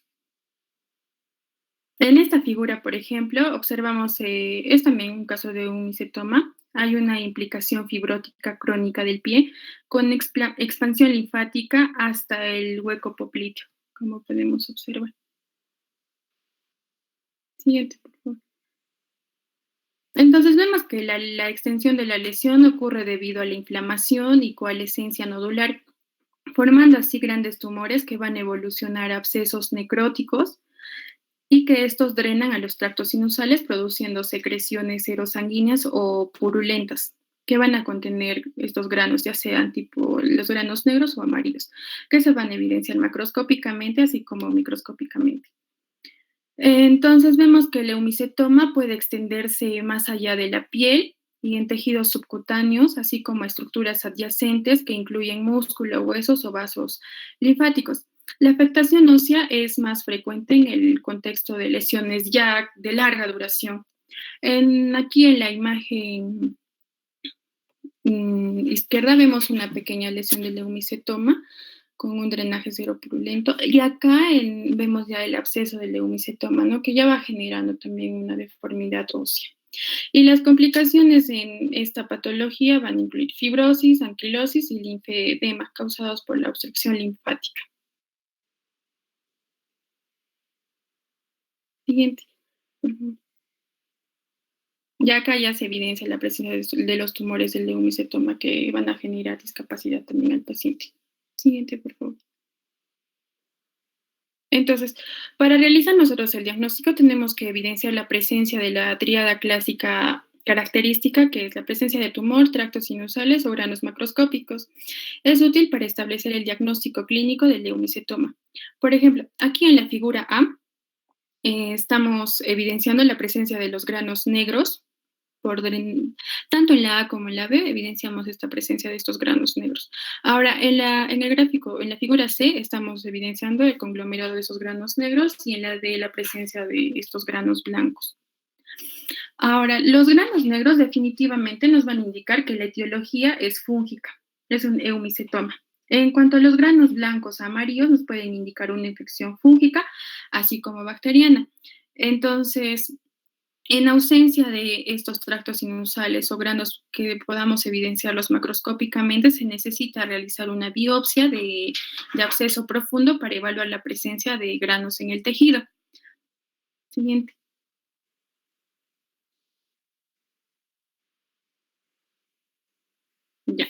En esta figura, por ejemplo, observamos, es también un caso de un micetoma. Hay una implicación fibrótica crónica del pie con expansión linfática hasta el hueco popliteo, como podemos observar. Siguiente, por favor. Entonces vemos que la extensión de la lesión ocurre debido a la inflamación y coalescencia nodular, formando así grandes tumores que van a evolucionar a abscesos necróticos y que estos drenan a los tractos sinusales produciendo secreciones serosanguíneas o purulentas que van a contener estos granos, ya sean tipo los granos negros o amarillos, que se van a evidenciar macroscópicamente así como microscópicamente. Entonces vemos que el eumicetoma puede extenderse más allá de la piel y en tejidos subcutáneos, así como estructuras adyacentes que incluyen músculo, huesos o vasos linfáticos. La afectación ósea es más frecuente en el contexto de lesiones ya de larga duración. Aquí en la imagen izquierda vemos una pequeña lesión del eumicetoma con un drenaje seropurulento. Y acá vemos ya el absceso del eumicetoma, ¿no? Que ya va generando también una deformidad ósea. Y las complicaciones en esta patología van a incluir fibrosis, anquilosis y linfedema causados por la obstrucción linfática. Siguiente. Ya acá ya se evidencia la presencia de los tumores del eumicetoma que van a generar discapacidad también al paciente. Siguiente, por favor. Entonces, para realizar nosotros el diagnóstico tenemos que evidenciar la presencia de la tríada clásica característica, que es la presencia de tumor, tractos sinusales o granos macroscópicos. Es útil para establecer el diagnóstico clínico del eumicetoma. Por ejemplo, aquí en la figura A estamos evidenciando la presencia de los granos negros. Tanto en la A como en la B evidenciamos esta presencia de estos granos negros. Ahora, en el gráfico, en la figura C, estamos evidenciando el conglomerado de esos granos negros y en la D la presencia de estos granos blancos. Ahora, los granos negros definitivamente nos van a indicar que la etiología es fúngica, es un eumicetoma. En cuanto a los granos blancos amarillos, nos pueden indicar una infección fúngica, así como bacteriana. Entonces, en ausencia de estos tractos sinusales o granos que podamos evidenciarlos macroscópicamente, se necesita realizar una biopsia de absceso profundo para evaluar la presencia de granos en el tejido. Siguiente. Ya.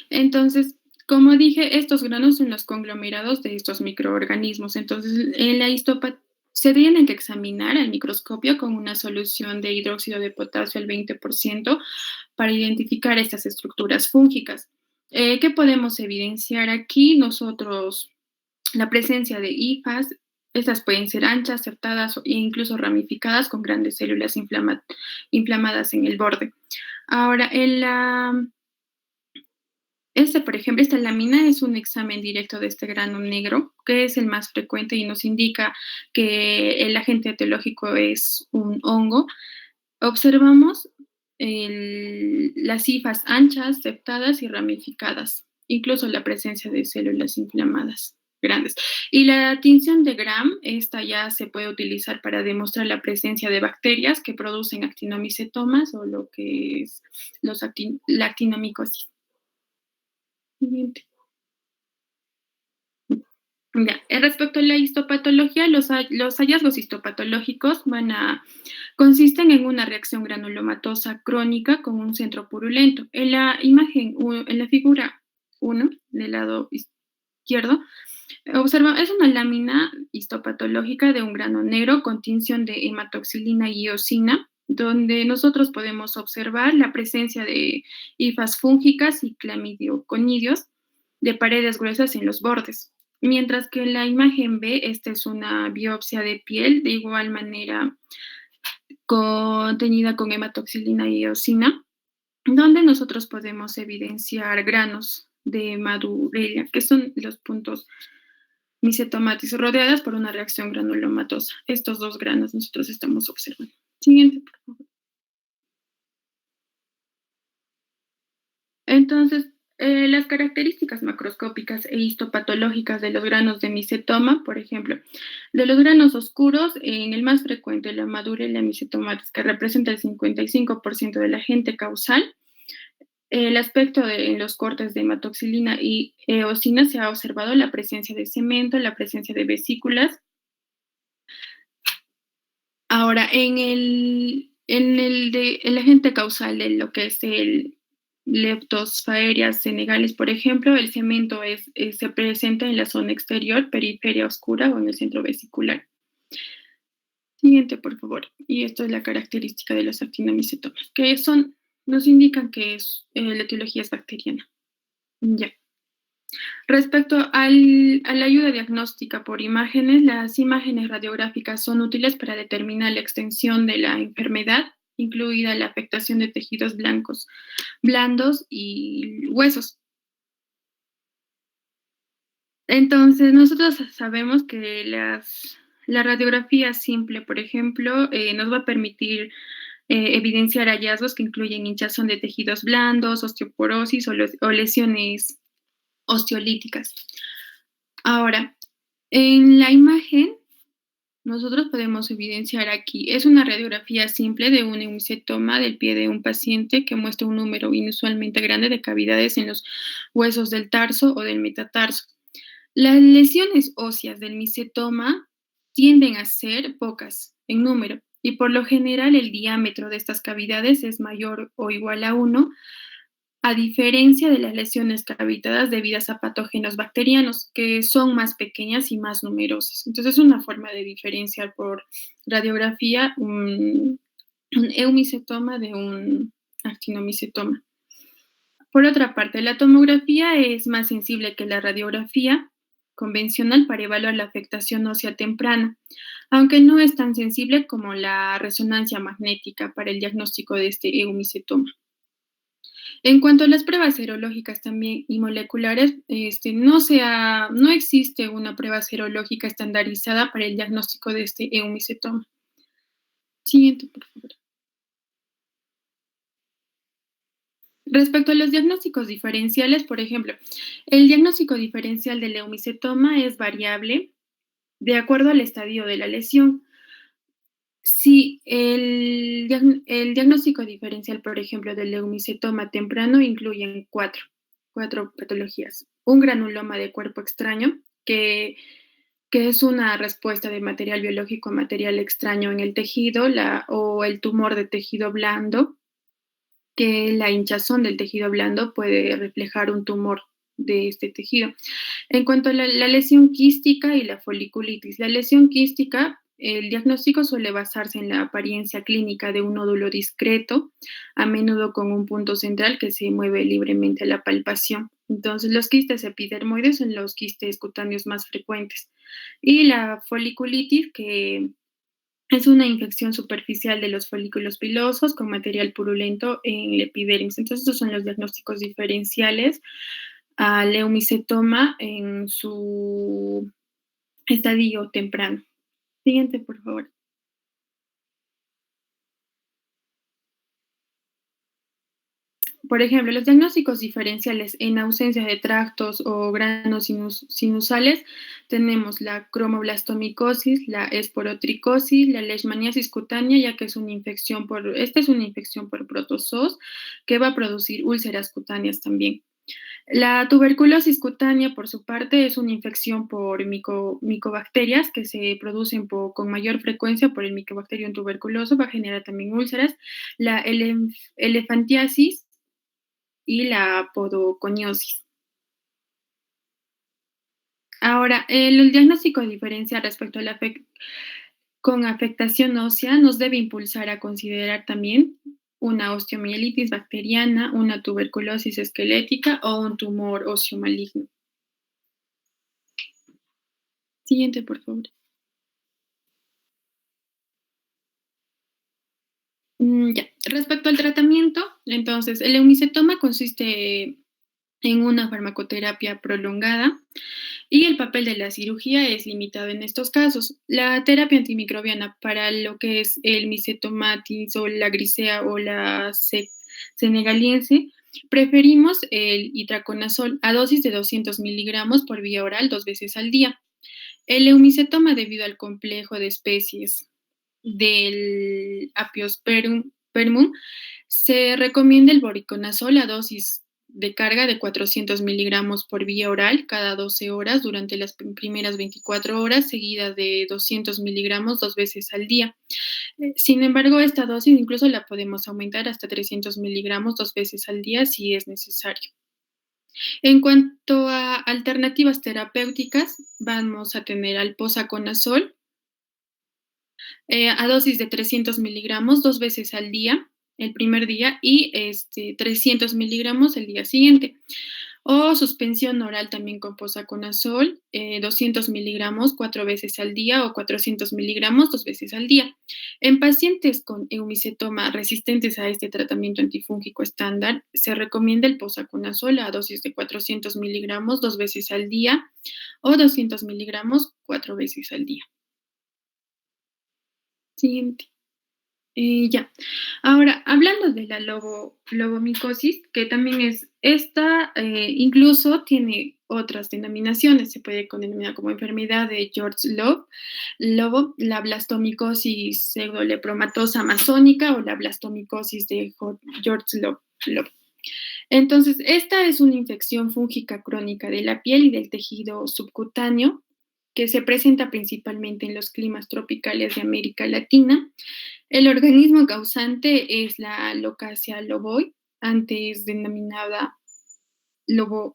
Entonces, Como dije, estos granos son los conglomerados de estos microorganismos. Entonces, se tienen que examinar al microscopio con una solución de hidróxido de potasio al 20% para identificar estas estructuras fúngicas. ¿Qué podemos evidenciar aquí? Nosotros, la presencia de hifas, estas pueden ser anchas, septadas e incluso ramificadas con grandes células inflamadas en el borde. Ahora, por ejemplo, esta lámina es un examen directo de este grano negro, que es el más frecuente y nos indica que el agente etiológico es un hongo. Observamos las hifas anchas, septadas y ramificadas, incluso la presencia de células inflamadas grandes. Y la tinción de Gram, esta ya se puede utilizar para demostrar la presencia de bacterias que producen actinomicetomas o lo que es la actinomicosis. Siguiente. Ya, respecto a la histopatología, los hallazgos histopatológicos consisten en una reacción granulomatosa crónica con un centro purulento. En la figura 1, del lado izquierdo, es una lámina histopatológica de un grano negro con tinción de hematoxilina y eosina, donde nosotros podemos observar la presencia de hifas fúngicas y clamidioconidios de paredes gruesas en los bordes. Mientras que en la imagen B, esta es una biopsia de piel, de igual manera contenida con hematoxilina y eosina, donde nosotros podemos evidenciar granos de Madurelia, que son los puntos micetomatis, rodeadas por una reacción granulomatosa. Estos dos granos nosotros estamos observando. Siguiente, por favor. Entonces, las características macroscópicas e histopatológicas de los granos de micetoma, por ejemplo, de los granos oscuros, en el más frecuente, la Madurelia micetomatis, que representa el 55% del agente causal. El aspecto en los cortes de hematoxilina y eosina se ha observado la presencia de cemento, la presencia de vesículas. Ahora, en el agente causal de lo que es el Leptosphaeria senegalis, por ejemplo, el cemento se presenta en la zona exterior, periferia oscura o en el centro vesicular. Siguiente, por favor. Y esto es la característica de los actinomicetomas, que nos indican que la etiología es bacteriana. Ya. Respecto a la ayuda diagnóstica por imágenes, las imágenes radiográficas son útiles para determinar la extensión de la enfermedad, incluida la afectación de tejidos blandos y huesos. Entonces, nosotros sabemos que la radiografía simple, por ejemplo, nos va a permitir evidenciar hallazgos que incluyen hinchazón de tejidos blandos, osteoporosis o lesiones osteolíticas. Ahora, en la imagen, nosotros podemos evidenciar aquí, es una radiografía simple de un hemiscetoma del pie de un paciente que muestra un número inusualmente grande de cavidades en los huesos del tarso o del metatarso. Las lesiones óseas del hemiscetoma tienden a ser pocas en número y por lo general el diámetro de estas cavidades es mayor o igual a 1, a diferencia de las lesiones cavitadas debidas a patógenos bacterianos, que son más pequeñas y más numerosas. Entonces, es una forma de diferenciar por radiografía un eumicetoma de un actinomicetoma. Por otra parte, la tomografía es más sensible que la radiografía convencional para evaluar la afectación ósea temprana, aunque no es tan sensible como la resonancia magnética para el diagnóstico de este eumicetoma. En cuanto a las pruebas serológicas también y moleculares, no existe una prueba serológica estandarizada para el diagnóstico de este eumicetoma. Siguiente, por favor. Respecto a los diagnósticos diferenciales, por ejemplo, el diagnóstico diferencial del eumicetoma es variable de acuerdo al estadio de la lesión. Sí, el diagnóstico diferencial, por ejemplo, del eumicetoma temprano incluye cuatro patologías. Un granuloma de cuerpo extraño, que es una respuesta de material biológico a material extraño en el tejido, o el tumor de tejido blando, que la hinchazón del tejido blando puede reflejar un tumor de este tejido. En cuanto a la lesión quística y la foliculitis, la lesión quística, el diagnóstico suele basarse en la apariencia clínica de un nódulo discreto, a menudo con un punto central que se mueve libremente a la palpación. Entonces, los quistes epidermoides son los quistes cutáneos más frecuentes. Y la foliculitis, que es una infección superficial de los folículos pilosos con material purulento en el epidermis. Entonces, estos son los diagnósticos diferenciales al eumicetoma en su estadio temprano. Siguiente, por favor. Por ejemplo, los diagnósticos diferenciales en ausencia de tractos o granos sinusales tenemos la cromoblastomicosis, la esporotricosis, la leishmaniasis cutánea, ya que esta es una infección por protozoos que va a producir úlceras cutáneas también. La tuberculosis cutánea, por su parte, es una infección por micobacterias que se producen con mayor frecuencia por el Mycobacterium tuberculoso, va a generar también úlceras. La elefantiasis y la podoconiosis. Ahora, el diagnóstico diferencial respecto a con afectación ósea nos debe impulsar a considerar también una osteomielitis bacteriana, una tuberculosis esquelética o un tumor óseo maligno. Siguiente, por favor. Ya. Respecto al tratamiento, entonces, el eumicetoma consiste en una farmacoterapia prolongada y el papel de la cirugía es limitado en estos casos. La terapia antimicrobiana para lo que es el Mycetomatis o la grisea o la senegaliense, preferimos el itraconazol a dosis de 200 miligramos por vía oral 2 veces al día. El eumicetoma, debido al complejo de especies del Apiospermum, se recomienda el voriconazol a dosis de carga de 400 miligramos por vía oral cada 12 horas durante las primeras 24 horas, seguida de 200 miligramos 2 veces al día. Sin embargo, esta dosis incluso la podemos aumentar hasta 300 miligramos 2 veces al día si es necesario. En cuanto a alternativas terapéuticas, vamos a tener al posaconazol a dosis de 300 miligramos 2 veces al día, el primer día, y 300 miligramos el día siguiente. O suspensión oral también con posaconazol, 200 miligramos 4 veces al día o 400 miligramos 2 veces al día. En pacientes con eumicetoma resistentes a este tratamiento antifúngico estándar, se recomienda el posaconazol a dosis de 400 miligramos 2 veces al día o 200 miligramos 4 veces al día. Siguiente. Ya. Ahora, hablando de la lobomicosis, que también es esta, incluso tiene otras denominaciones, se puede denominar como enfermedad de Lobo, la blastomicosis pseudolepromatosa amazónica o la blastomicosis de George Lob. Entonces, esta es una infección fúngica crónica de la piel y del tejido subcutáneo que se presenta principalmente en los climas tropicales de América Latina. El organismo causante es la Locasia loboi, antes denominada loboi.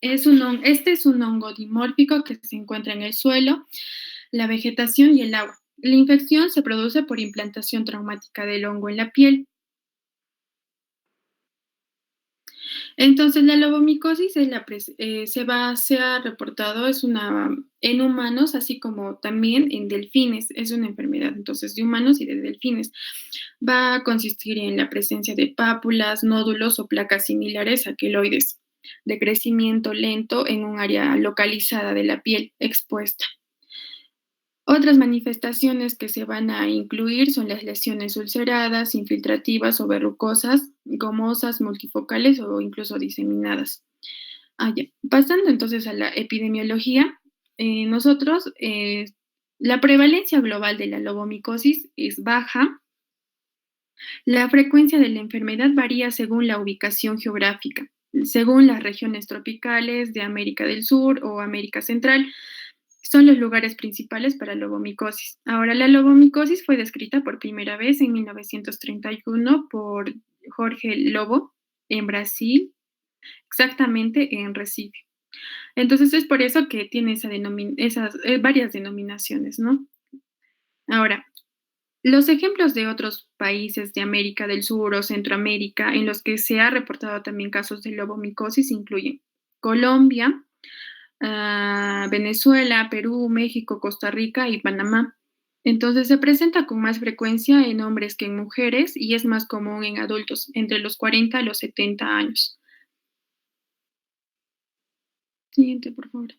Este es un hongo dimórfico que se encuentra en el suelo, la vegetación y el agua. La infección se produce por implantación traumática del hongo en la piel. Entonces, la lobomicosis se ha reportado, en humanos, así como también en delfines. Es una enfermedad, entonces, de humanos y de delfines. Va a consistir en la presencia de pápulas, nódulos o placas similares a queloides, de crecimiento lento en un área localizada de la piel expuesta. Otras manifestaciones que se van a incluir son las lesiones ulceradas, infiltrativas o verrucosas, gomosas, multifocales o incluso diseminadas. Pasando entonces a la epidemiología, la prevalencia global de la lobomicosis es baja. La frecuencia de la enfermedad varía según la ubicación geográfica, según las regiones tropicales de América del Sur o América Central. Son los lugares principales para lobomicosis. Ahora, la lobomicosis fue descrita por primera vez en 1931 por Jorge Lobo en Brasil. exactamente en Recife. Entonces es por eso que tiene esas varias denominaciones, ¿no? Ahora, los ejemplos de otros países de América del Sur o Centroamérica en los que se ha reportado también casos de lobomicosis incluyen Colombia, Venezuela, Perú, México, Costa Rica y Panamá. Entonces se presenta con más frecuencia en hombres que en mujeres y es más común en adultos entre los 40 a los 70 años. Siguiente, por favor.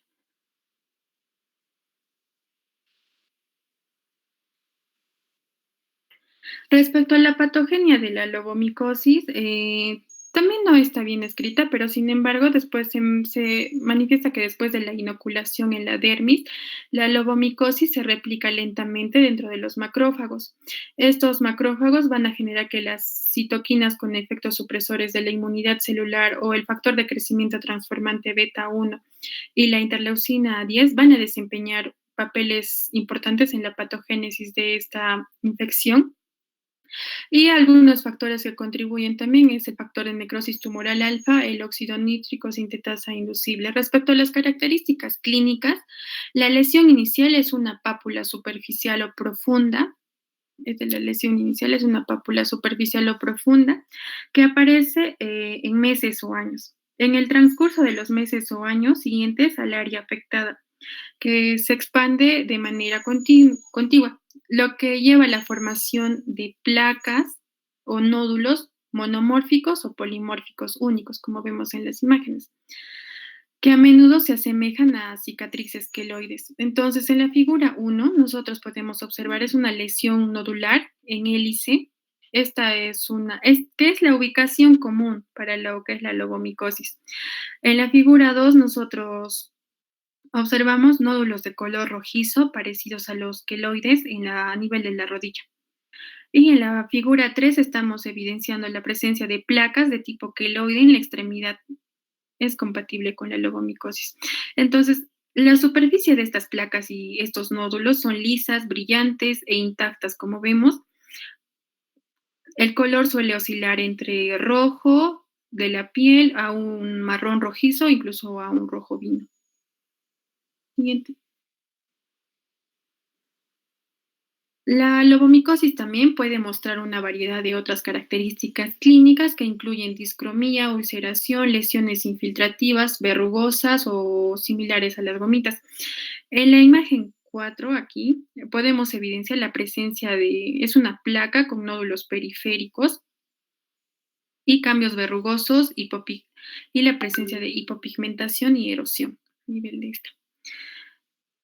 Respecto a la patogenia de la lobomicosis, también no está bien escrita, pero sin embargo, después se manifiesta que después de la inoculación en la dermis, la lobomicosis se replica lentamente dentro de los macrófagos. Estos macrófagos van a generar que las citoquinas con efectos supresores de la inmunidad celular o el factor de crecimiento transformante beta 1 y la interleucina 10 van a desempeñar papeles importantes en la patogénesis de esta infección. Y algunos factores que contribuyen también es el factor de necrosis tumoral alfa, el óxido nítrico sintetasa inducible. Respecto a las características clínicas, la lesión inicial es una pápula superficial o profunda. La lesión inicial es una pápula superficial o profunda que aparece en meses o años. En el transcurso de los meses o años siguientes al área afectada, que se expande de manera contigua, lo que lleva a la formación de placas o nódulos monomórficos o polimórficos únicos, como vemos en las imágenes, que a menudo se asemejan a cicatrices queloides. Entonces, en la figura 1, nosotros podemos observar es una lesión nodular en hélice. Esta que es la ubicación común para lo que es la lobomicosis. En la figura 2, nosotros observamos nódulos de color rojizo parecidos a los queloides a nivel de la rodilla. Y en la figura 3 estamos evidenciando la presencia de placas de tipo queloide en la extremidad. Es compatible con la lobomicosis. Entonces, la superficie de estas placas y estos nódulos son lisas, brillantes e intactas, como vemos. El color suele oscilar entre rojo de la piel a un marrón rojizo, incluso a un rojo vino. Siguiente. La lobomicosis también puede mostrar una variedad de otras características clínicas que incluyen discromía, ulceración, lesiones infiltrativas, verrugosas o similares a las gomitas. En la imagen 4 aquí podemos evidenciar la presencia es una placa con nódulos periféricos y cambios verrugosos y la presencia de hipopigmentación y erosión a nivel de esta.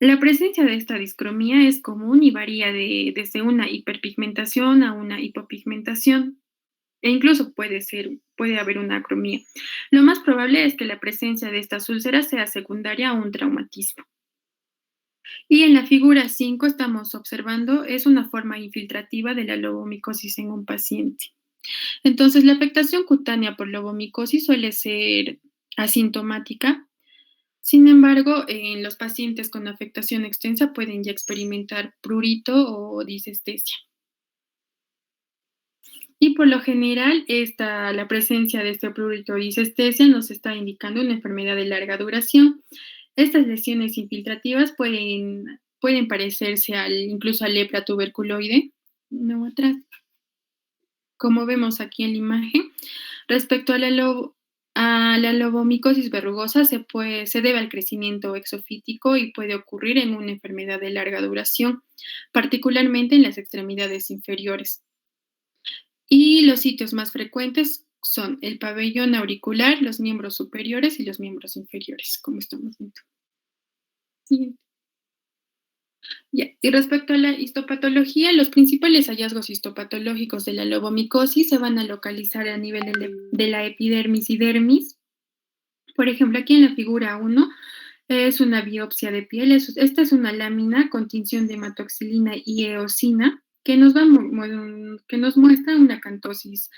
La presencia de esta discromía es común y varía desde una hiperpigmentación a una hipopigmentación, e incluso puede haber una acromía. Lo más probable es que la presencia de estas úlceras sea secundaria a un traumatismo. Y en la figura 5 estamos observando, es una forma infiltrativa de la lobomicosis en un paciente. Entonces, la afectación cutánea por lobomicosis suele ser asintomática. Sin embargo, en los pacientes con afectación extensa pueden ya experimentar prurito o disestesia. Y por lo general, la presencia de este prurito o disestesia nos está indicando una enfermedad de larga duración. Estas lesiones infiltrativas pueden parecerse incluso a lepra tuberculoide. No atrás. Como vemos aquí en la imagen, respecto a la lobomicosis verrugosa se debe al crecimiento exofítico y puede ocurrir en una enfermedad de larga duración, particularmente en las extremidades inferiores. Y los sitios más frecuentes son el pabellón auricular, los miembros superiores y los miembros inferiores, como estamos viendo. Siguiente. Y respecto a la histopatología, los principales hallazgos histopatológicos de la lobomicosis se van a localizar a nivel de la epidermis y dermis. Por ejemplo, aquí en la figura 1 es una biopsia de piel. Esta es una lámina con tinción de hematoxilina y eosina que nos muestra una acantosis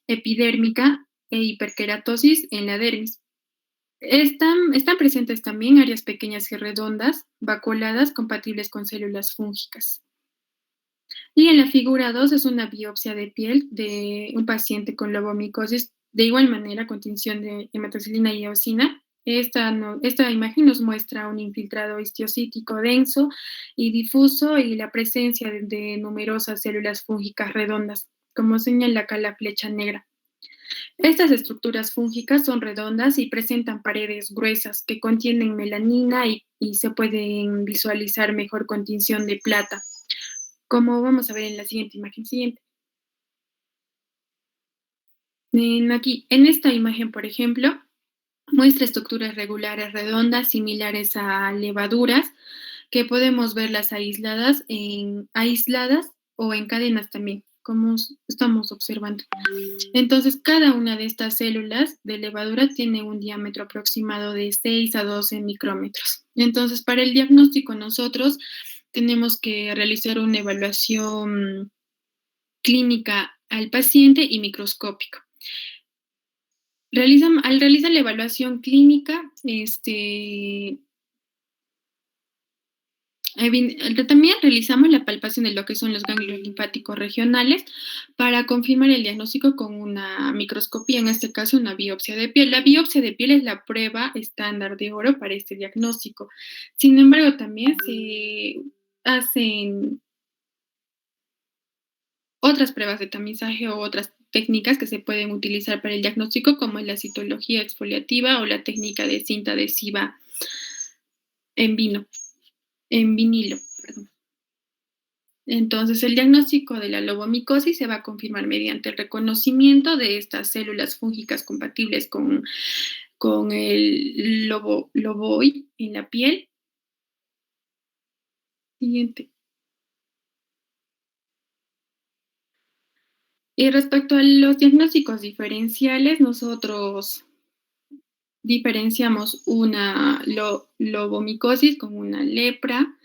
epidérmica e hiperkeratosis en la dermis. Están presentes también áreas pequeñas y redondas, vacuoladas, compatibles con células fúngicas. Y en la figura 2 es una biopsia de piel de un paciente con lobomicosis De igual manera, con tinción de hematoxilina y eosina, esta imagen nos muestra un infiltrado histiocítico denso y difuso y la presencia de numerosas células fúngicas redondas, como señala acá la flecha negra. Estas estructuras fúngicas son redondas y presentan paredes gruesas que contienen melanina y se pueden visualizar mejor con tinción de plata, como vamos a ver en la siguiente imagen siguiente. En esta imagen, por ejemplo, muestra estructuras regulares redondas similares a levaduras, que podemos verlas aisladas o en cadenas también, como estamos observando. Entonces, cada una de estas células de levadura tiene un diámetro aproximado de 6 a 12 micrómetros. Entonces, para el diagnóstico nosotros tenemos que realizar una evaluación clínica al paciente y microscópico. Al realizar la evaluación clínica, también realizamos la palpación de lo que son los ganglios linfáticos regionales para confirmar el diagnóstico con una microscopía, en este caso una biopsia de piel. La biopsia de piel es la prueba estándar de oro para este diagnóstico. Sin embargo, también se hacen otras pruebas de tamizaje o otras técnicas que se pueden utilizar para el diagnóstico, como es la citología exfoliativa o la técnica de cinta adhesiva en vinilo. Perdón. Entonces, el diagnóstico de la lobomicosis se va a confirmar mediante el reconocimiento de estas células fúngicas compatibles con el loboid en la piel. Siguiente. Y respecto a los diagnósticos diferenciales, nosotros diferenciamos una lobomicosis con una lepra.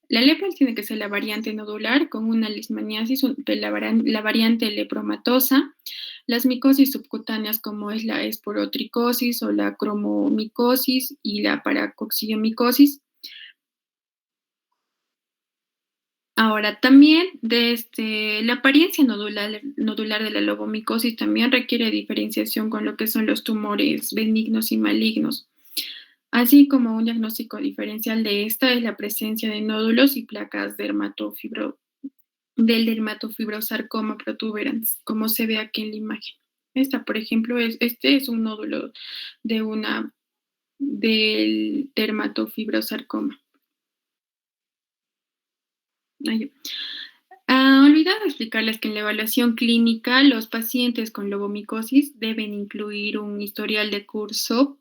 La lepra tiene que ser la variante nodular con una leishmaniasis, la variante lepromatosa. Las micosis subcutáneas, como es la esporotricosis o la cromomicosis y la paracoxiomicosis. Ahora, también la apariencia nodular de la lobomicosis también requiere diferenciación con lo que son los tumores benignos y malignos. Así como un diagnóstico diferencial de esta es la presencia de nódulos y placas del dermatofibrosarcoma protuberans, como se ve aquí en la imagen. Esta, por ejemplo, este es un nódulo del dermatofibrosarcoma. Olvidaba explicarles que en la evaluación clínica los pacientes con lobomicosis deben incluir un historial de curso.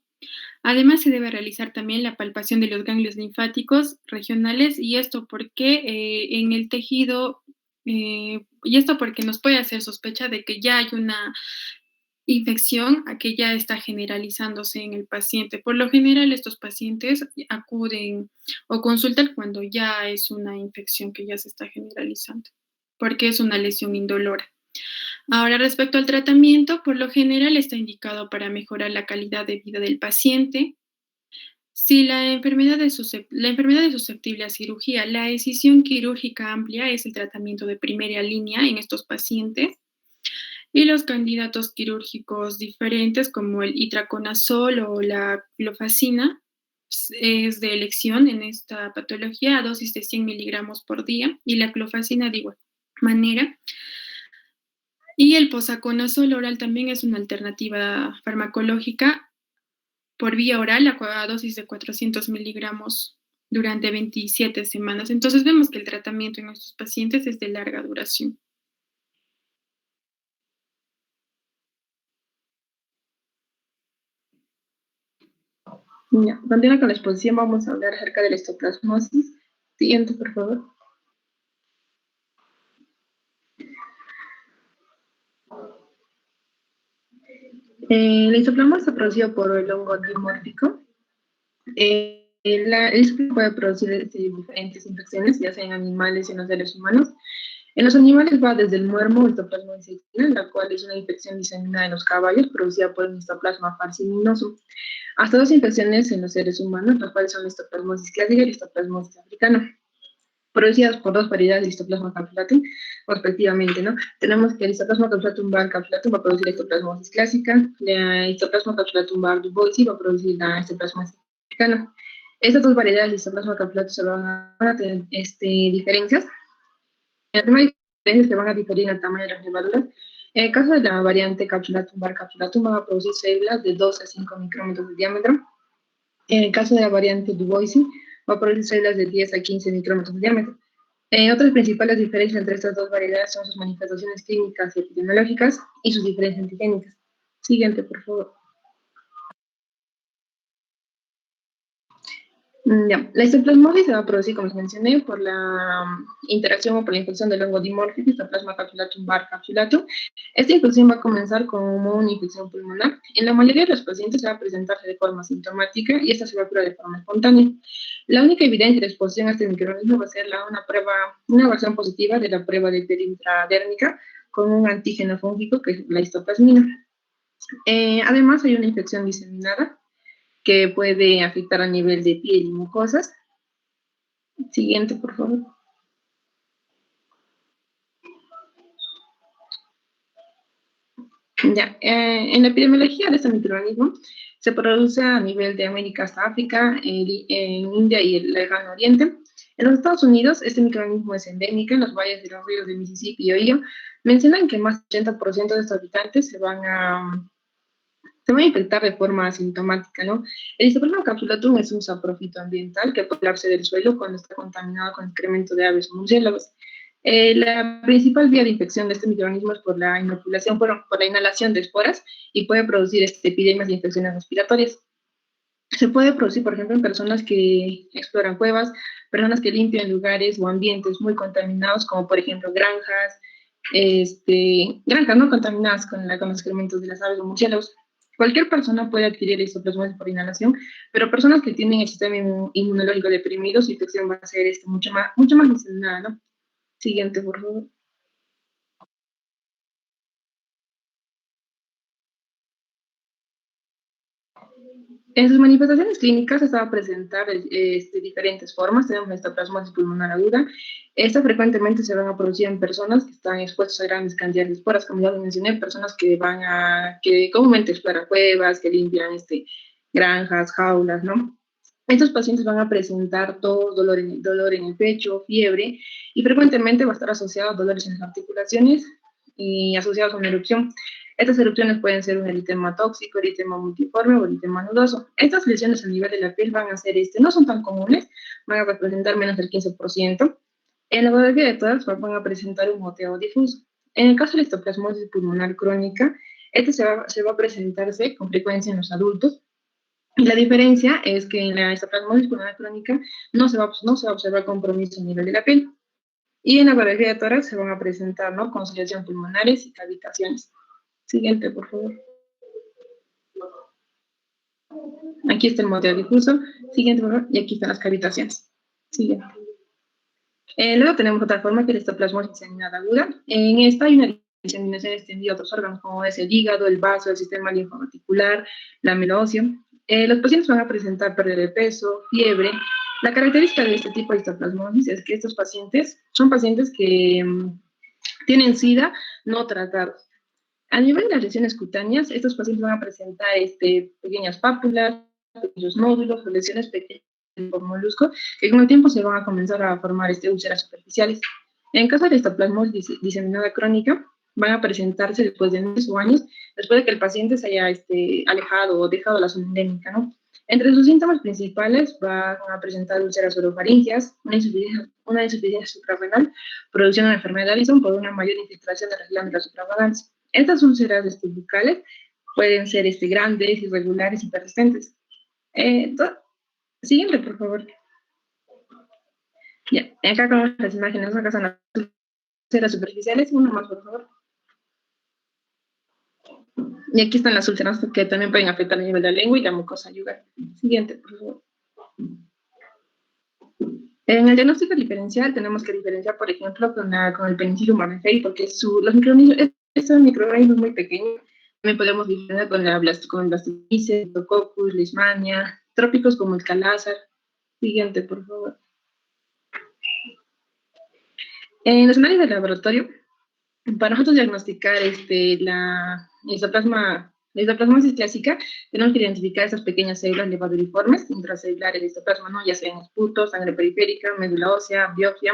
Además, se debe realizar también la palpación de los ganglios linfáticos regionales, y esto porque en el tejido, y esto porque nos puede hacer sospecha de que ya hay una infección que ya está generalizándose en el paciente. Por lo general, estos pacientes acuden o consultan cuando ya es una infección que ya se está generalizando, porque es una lesión indolora. Ahora, respecto al tratamiento, por lo general está indicado para mejorar la calidad de vida del paciente. Si la enfermedad es susceptible a cirugía, la decisión quirúrgica amplia es el tratamiento de primera línea en estos pacientes. Y los candidatos quirúrgicos diferentes, como el itraconazol o la clofacina, es de elección en esta patología a dosis de 100 miligramos por día, y la clofacina de igual manera. Y el posaconazol oral también es una alternativa farmacológica por vía oral a dosis de 400 miligramos durante 27 semanas. Entonces vemos que el tratamiento en estos pacientes es de larga duración. Ya, continuando con la exposición, vamos a hablar acerca de la histoplasmosis. Siguiente, por favor. La histoplasmosis está producida por el hongo dimórfico. El histoplasma puede producir diferentes infecciones, ya sea en animales y en los seres humanos. En los animales va desde el muermo, histoplasmosis equina, la cual es una infección diseminada en los caballos producida por un histoplasma falcinomatoso, hasta 2 infecciones en los seres humanos, las cuales son la histoplasmosis clásica y la histoplasmosis africana, producidas por 2 variedades de histoplasma capilatum, respectivamente, ¿no? Tenemos que el Histoplasma capsulatum var capsulatum va a producir histoplasmosis clásica, la Histoplasma capsulatum var du Boisi va a producir la histoplasmosis africana. Estas dos variedades de Histoplasma capsulatum se van a tener diferencias. La primera diferencia es que van a diferir en el tamaño de las levaduras. En el caso de la variante capsulatum var capsulatum van a producir células de 2 a 5 micrómetros de diámetro. En el caso de la variante du Boisi va a producir células de 10 a 15 micrómetros de diámetro. Otras principales diferencias entre estas dos variedades son sus manifestaciones clínicas y epidemiológicas y sus diferencias antigénicas. Siguiente, por favor. Ya. La histoplasmosis se va a producir, como les mencioné, por la interacción o por la infección del hongo dimórfico, Histoplasma capsulatum var capsulatum. Esta infección va a comenzar como una infección pulmonar. En la mayoría de los pacientes se va a presentarse de forma sintomática y esta se va a curar de forma espontánea. La única evidencia de exposición a este microorganismo va a ser una versión positiva de la prueba de piel intradérmica con un antígeno fúngico que es la histoplasmina. Además, hay una infección diseminada que puede afectar a nivel de piel y mucosas. Siguiente, por favor. Ya, en la epidemiología de este microorganismo se produce a nivel de América hasta África, en India y el Lejano Oriente. En los Estados Unidos, este microorganismo es endémico en los valles de los ríos de Mississippi y Ohio. Mencionan que más del 80% de estos habitantes se van a infectar de forma asintomática, ¿no? El Histoplasma capsulatum es un saprofito ambiental que puede hablarse del suelo cuando está contaminado con excremento de aves o murciélagos. La principal vía de infección de este microorganismo es por la inoculación, por la inhalación de esporas y puede producir epidemias de infecciones respiratorias. Se puede producir, por ejemplo, en personas que exploran cuevas, personas que limpian lugares o ambientes muy contaminados, como por ejemplo granjas, granjas no contaminadas con los excrementos de las aves o murciélagos. Cualquier persona puede adquirir histoplasmosis por inhalación, pero personas que tienen el sistema inmunológico deprimido, su infección va a ser mucho más diseminada, ¿no? Siguiente, por favor. En sus manifestaciones clínicas se va a presentar diferentes formas. Tenemos la histoplasmosis pulmonar aguda. Esta frecuentemente se van a producir en personas que están expuestas a grandes cantidades de esporas, como ya lo mencioné, personas que comúnmente exploran cuevas, que limpian granjas, jaulas, ¿no? Estos pacientes van a presentar tos, dolor en el pecho, fiebre, y frecuentemente va a estar asociado a dolores en las articulaciones y asociados a una erupción. Estas erupciones pueden ser un eritema tóxico, eritema multiforme o eritema nodoso. Estas lesiones a nivel de la piel van a ser, no son tan comunes, van a representar menos del 15%. En la mayoría de todas van a presentar un goteo difuso. En el caso de la histoplasmosis pulmonar crónica, se va a presentarse con frecuencia en los adultos. Y la diferencia es que en la histoplasmosis pulmonar crónica no se va a observar compromiso a nivel de la piel. Y en la radiografía de tórax se van a presentar, ¿no?, conciliación pulmonares y cavitaciones. Siguiente, por favor. Aquí está el moteo difuso. Siguiente, por favor. Y aquí están las cavitaciones. Siguiente. Luego tenemos otra forma que es la histoplasmosis diseminada aguda. En esta hay una diseminación extendida a otros órganos, como es el hígado, el vaso, el sistema linfomaticular, la médula ósea. Los pacientes van a presentar pérdida de peso, fiebre. La característica de este tipo de histoplasmosis es que estos pacientes son pacientes que tienen SIDA no tratados. A nivel de las lesiones cutáneas, estos pacientes van a presentar pequeñas pápulas, pequeños nódulos o lesiones pequeñas por molusco, que con el tiempo se van a comenzar a formar úlceras superficiales. En caso de la histoplasmosis diseminada crónica, van a presentarse después de meses o años, después de que el paciente se haya alejado o dejado la zona endémica, ¿no? Entre sus síntomas principales van a presentar úlceras orofaringeas, una insuficiencia suprarrenal, producción de la enfermedad de Addison por una mayor infiltración de las glándulas suprarrenales. Estas úlceras bucales pueden ser grandes, irregulares y persistentes. Siguiente, por favor. Ya, acá con las imágenes, acá son las úlceras superficiales. Uno más, por favor. Y aquí están las úlceras que también pueden afectar a nivel de la lengua y la mucosa yugal. Siguiente, por favor. En el diagnóstico diferencial tenemos que diferenciar, por ejemplo, con el Penicillium aeruginosa, porque estos microorganismos muy pequeños. También podemos diferenciar con el Blastomyces, Staphylococcus, Leishmania, trópicos como el Calázar. Siguiente, por favor. En los análisis de laboratorio, para nosotros diagnosticar la histoplasmosis clásica, tenemos que identificar esas pequeñas células levaduriformes intracelulares de histoplasma, ¿no? Ya sea en esputo, sangre periférica, médula ósea, biopsia.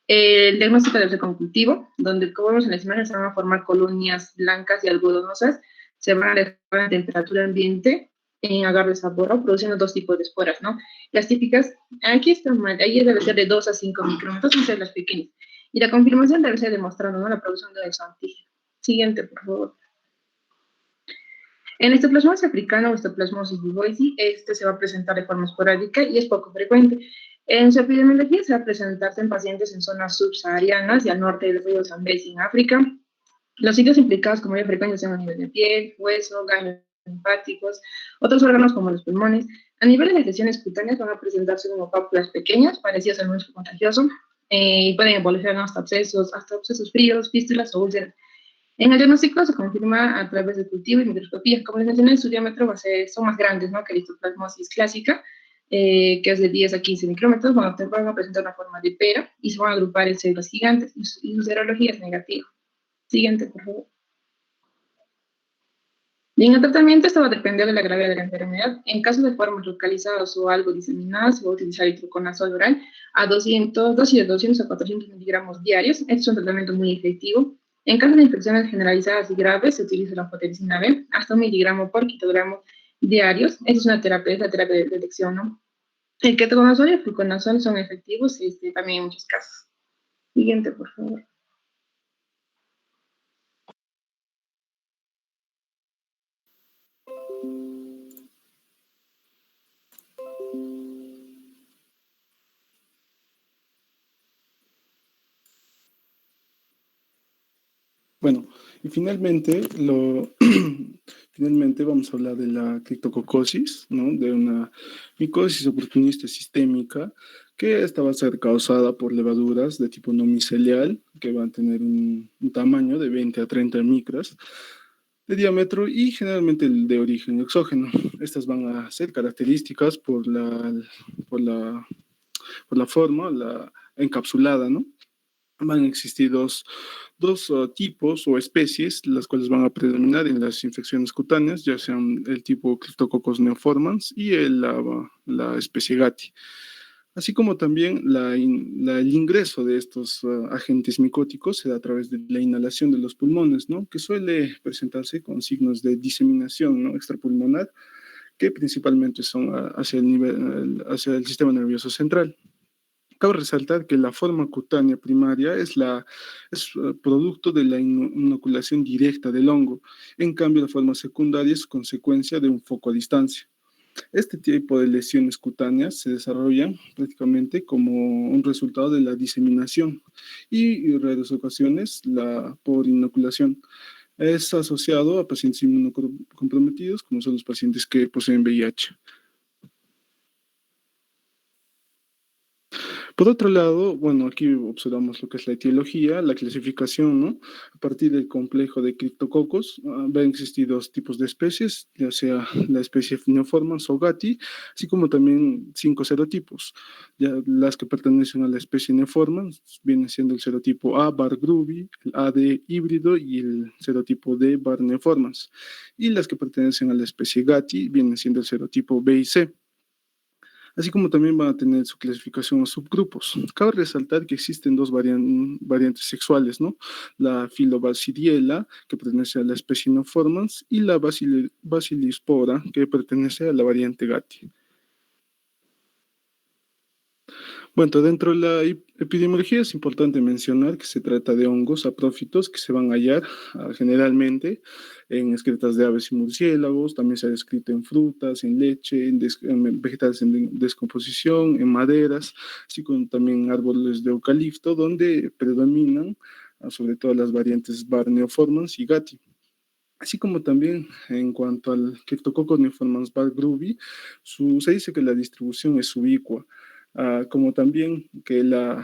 El diagnóstico debe ser con cultivo, donde, como vemos en las imágenes, se van a formar colonias blancas y algodonosas, se van a dejar a temperatura ambiente en agar de sabor, produciendo dos tipos de esporas, ¿no? Las típicas, aquí está mal, ahí debe ser de 2 a 5 micrómetros, son células pequeñas. Y la confirmación debe ser demostrando, ¿no?, la producción de exoantígeno. Siguiente, por favor. En histoplasmosis africana o histoplasmosis vigoisi, este se va a presentar de forma esporádica y es poco frecuente. En su epidemiología se va a presentar en pacientes en zonas subsaharianas y al norte del río Zambezi en África. Los sitios implicados con mayor frecuencia son a nivel de piel, hueso, ganglios linfáticos, otros órganos como los pulmones. A nivel de lesiones cutáneas van a presentarse como pápulas pequeñas, parecidas al virus contagioso, y pueden evolucionar hasta abscesos fríos, fístulas o úlceras. En el diagnóstico se confirma a través de cultivo y microscopía. Como les mencioné, su diámetro son más grandes, ¿no?, que la histoplasmosis clásica, que es de 10 a 15 micrómetros. Bueno, te van a presentar una forma de pera y se van a agrupar en células gigantes y su serología es negativa. Siguiente, por favor. Bien, el tratamiento esto va a depender de la gravedad de la enfermedad. En caso de formas localizadas o algo diseminadas, se va a utilizar hidroconazol oral a 200, dosis de 200 a 400 miligramos diarios. Este es un tratamiento muy efectivo. En caso de infecciones generalizadas y graves, se utiliza la anfotericina B, hasta 1 miligramo por kilogramo diarios. Esa es una terapia, es la terapia de detección, ¿no? El ketoconazol y el fluconazol son efectivos también en muchos casos. Siguiente, por favor. Bueno, y finalmente, finalmente vamos a hablar de la criptococosis, ¿no? De una micosis oportunista sistémica que esta va a ser causada por levaduras de tipo no micelial, que van a tener un tamaño de 20 a 30 micras de diámetro y generalmente de origen exógeno. Estas van a ser características por la, por la forma, la encapsulada, ¿no? Van a existir dos tipos o especies, las cuales van a predominar en las infecciones cutáneas, ya sean el tipo Cryptococcus neoformans y la especie Gatti. Así como también el ingreso de estos agentes micóticos se da a través de la inhalación de los pulmones, ¿no?, que suele presentarse con signos de diseminación, ¿no?, extrapulmonar, que principalmente son hacia el sistema nervioso central. Cabe resaltar que la forma cutánea primaria es producto de la inoculación directa del hongo. En cambio, la forma secundaria es consecuencia de un foco a distancia. Este tipo de lesiones cutáneas se desarrollan prácticamente como un resultado de la diseminación y en raras ocasiones por inoculación. Es asociado a pacientes inmunocomprometidos, como son los pacientes que poseen VIH. Por otro lado, bueno, aquí observamos lo que es la etiología, la clasificación, ¿no? A partir del complejo de Cryptococcus, van a existir dos tipos de especies, ya sea la especie Neoformans o Gatti, así como también 5 serotipos. Ya las que pertenecen a la especie Neoformans vienen siendo el serotipo A, Bar Gruby, el AD híbrido y el serotipo D, Bar Neoformans. Y las que pertenecen a la especie Gatti vienen siendo el serotipo B y C, así como también van a tener su clasificación a subgrupos. Cabe resaltar que existen dos variantes sexuales, ¿no? La Filobacilliela, que pertenece a la especie Neoformans, y la Bacillispora, que pertenece a la variante Gatti. Bueno, dentro de la epidemiología es importante mencionar que se trata de hongos saprófitos que se van a hallar generalmente en excretas de aves y murciélagos, también se ha descrito en frutas, en leche, en vegetales en descomposición, en maderas, así como también en árboles de eucalipto, donde predominan sobre todo las variantes Bar neoformans y Gatti. Así como también en cuanto al Cryptococcus neoformans Bar Gruby, se dice que la distribución es ubicua, como también que la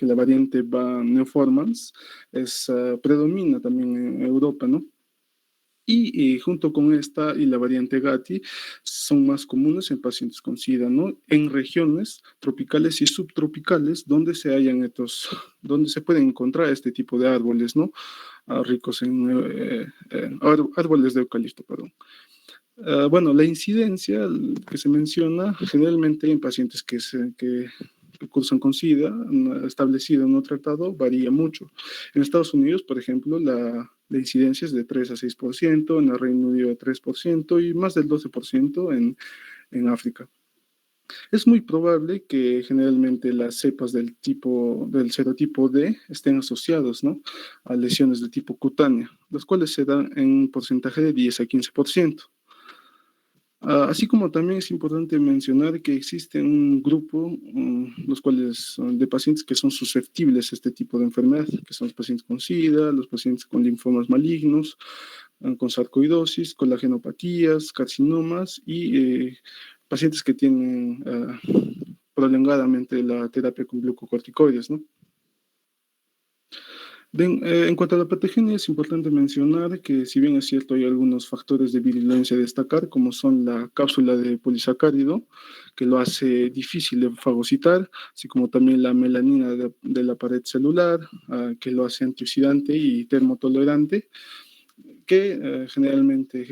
variante Bar neoformans predomina también en Europa, ¿no? Y junto con esta y la variante Gatti son más comunes en pacientes con SIDA, ¿no? En regiones tropicales y subtropicales donde donde se pueden encontrar este tipo de árboles, ¿no? Ricos en árboles de eucalipto, perdón. Bueno, la incidencia que se menciona generalmente en pacientes que cursan con SIDA, establecido en un tratado, varía mucho. En Estados Unidos, por ejemplo, la incidencia es de 3 a 6%, en el Reino Unido de 3% y más del 12% en África. Es muy probable que generalmente las cepas del serotipo D estén asociados, ¿no?, a lesiones de tipo cutáneo, las cuales se dan en un porcentaje de 10 a 15%. Así como también es importante mencionar que existe un grupo, los cuales son de pacientes que son susceptibles a este tipo de enfermedad, que son los pacientes con SIDA, los pacientes con linfomas malignos, con sarcoidosis, colagenopatías, carcinomas y pacientes que tienen prolongadamente la terapia con glucocorticoides, ¿no? En cuanto a la patogenia, es importante mencionar que, si bien es cierto, hay algunos factores de virulencia a destacar, como son la cápsula de polisacárido, que lo hace difícil de fagocitar, así como también la melanina de la pared celular, que lo hace antioxidante y termotolerante, que generalmente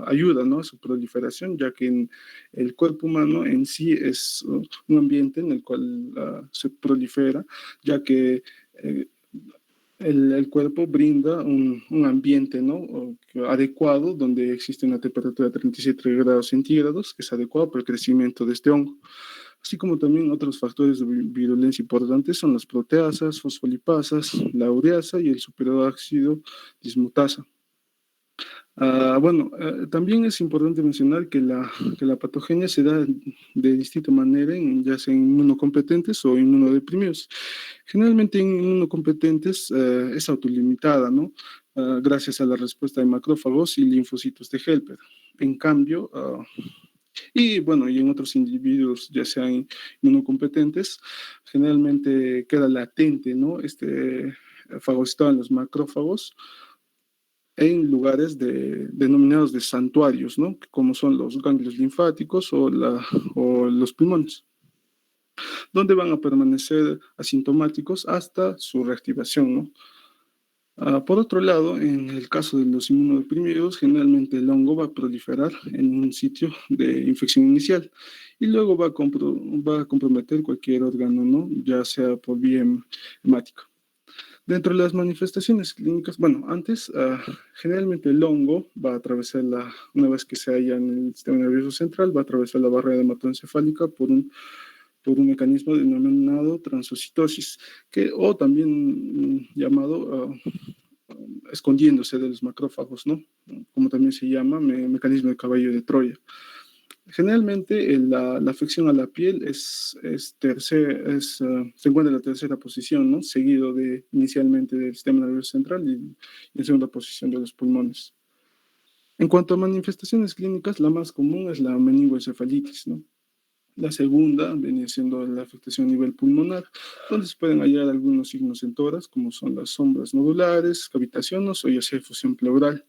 ayuda, ¿no?, a su proliferación, ya que el cuerpo humano en sí es un ambiente en el cual se prolifera, ya que el cuerpo brinda un ambiente, ¿no?, adecuado, donde existe una temperatura de 37 grados centígrados, que es adecuado para el crecimiento de este hongo. Así como también otros factores de virulencia importantes son las proteasas, fosfolipasas, la ureasa y el superóxido dismutasa. Bueno, también es importante mencionar que la patogenia se da de distinta manera, ya sea en inmunocompetentes o inmunodeprimidos. Generalmente en inmunocompetentes es autolimitada, ¿no?, gracias a la respuesta de macrófagos y linfocitos de Helper. En cambio, y bueno, y en otros individuos, ya sean inmunocompetentes, generalmente queda latente, ¿no?, fagocitado en los macrófagos, en lugares denominados de santuarios, ¿no?, como son los ganglios linfáticos o los pulmones, donde van a permanecer asintomáticos hasta su reactivación, ¿no? Por otro lado, en el caso de los inmunodeprimidos, generalmente el hongo va a proliferar en un sitio de infección inicial y luego va a comprometer cualquier órgano, ¿no?, ya sea por vía hemática. Dentro de las manifestaciones clínicas, bueno, antes, generalmente el hongo va a atravesar una vez que se halla en el sistema nervioso central, va a atravesar la barrera hematoencefálica por un mecanismo denominado transocitosis, o también llamado escondiéndose de los macrófagos, ¿no?, como también se llama mecanismo de caballo de Troya. Generalmente la afección a la piel se encuentra en la tercera posición, ¿no?, seguido inicialmente del sistema nervioso central y en segunda posición de los pulmones. En cuanto a manifestaciones clínicas, la más común es la meningoencefalitis, ¿no? La segunda viene siendo la afectación a nivel pulmonar, donde se pueden hallar algunos signos en tórax, como son las sombras nodulares, cavitaciones o ya sea efusión pleural.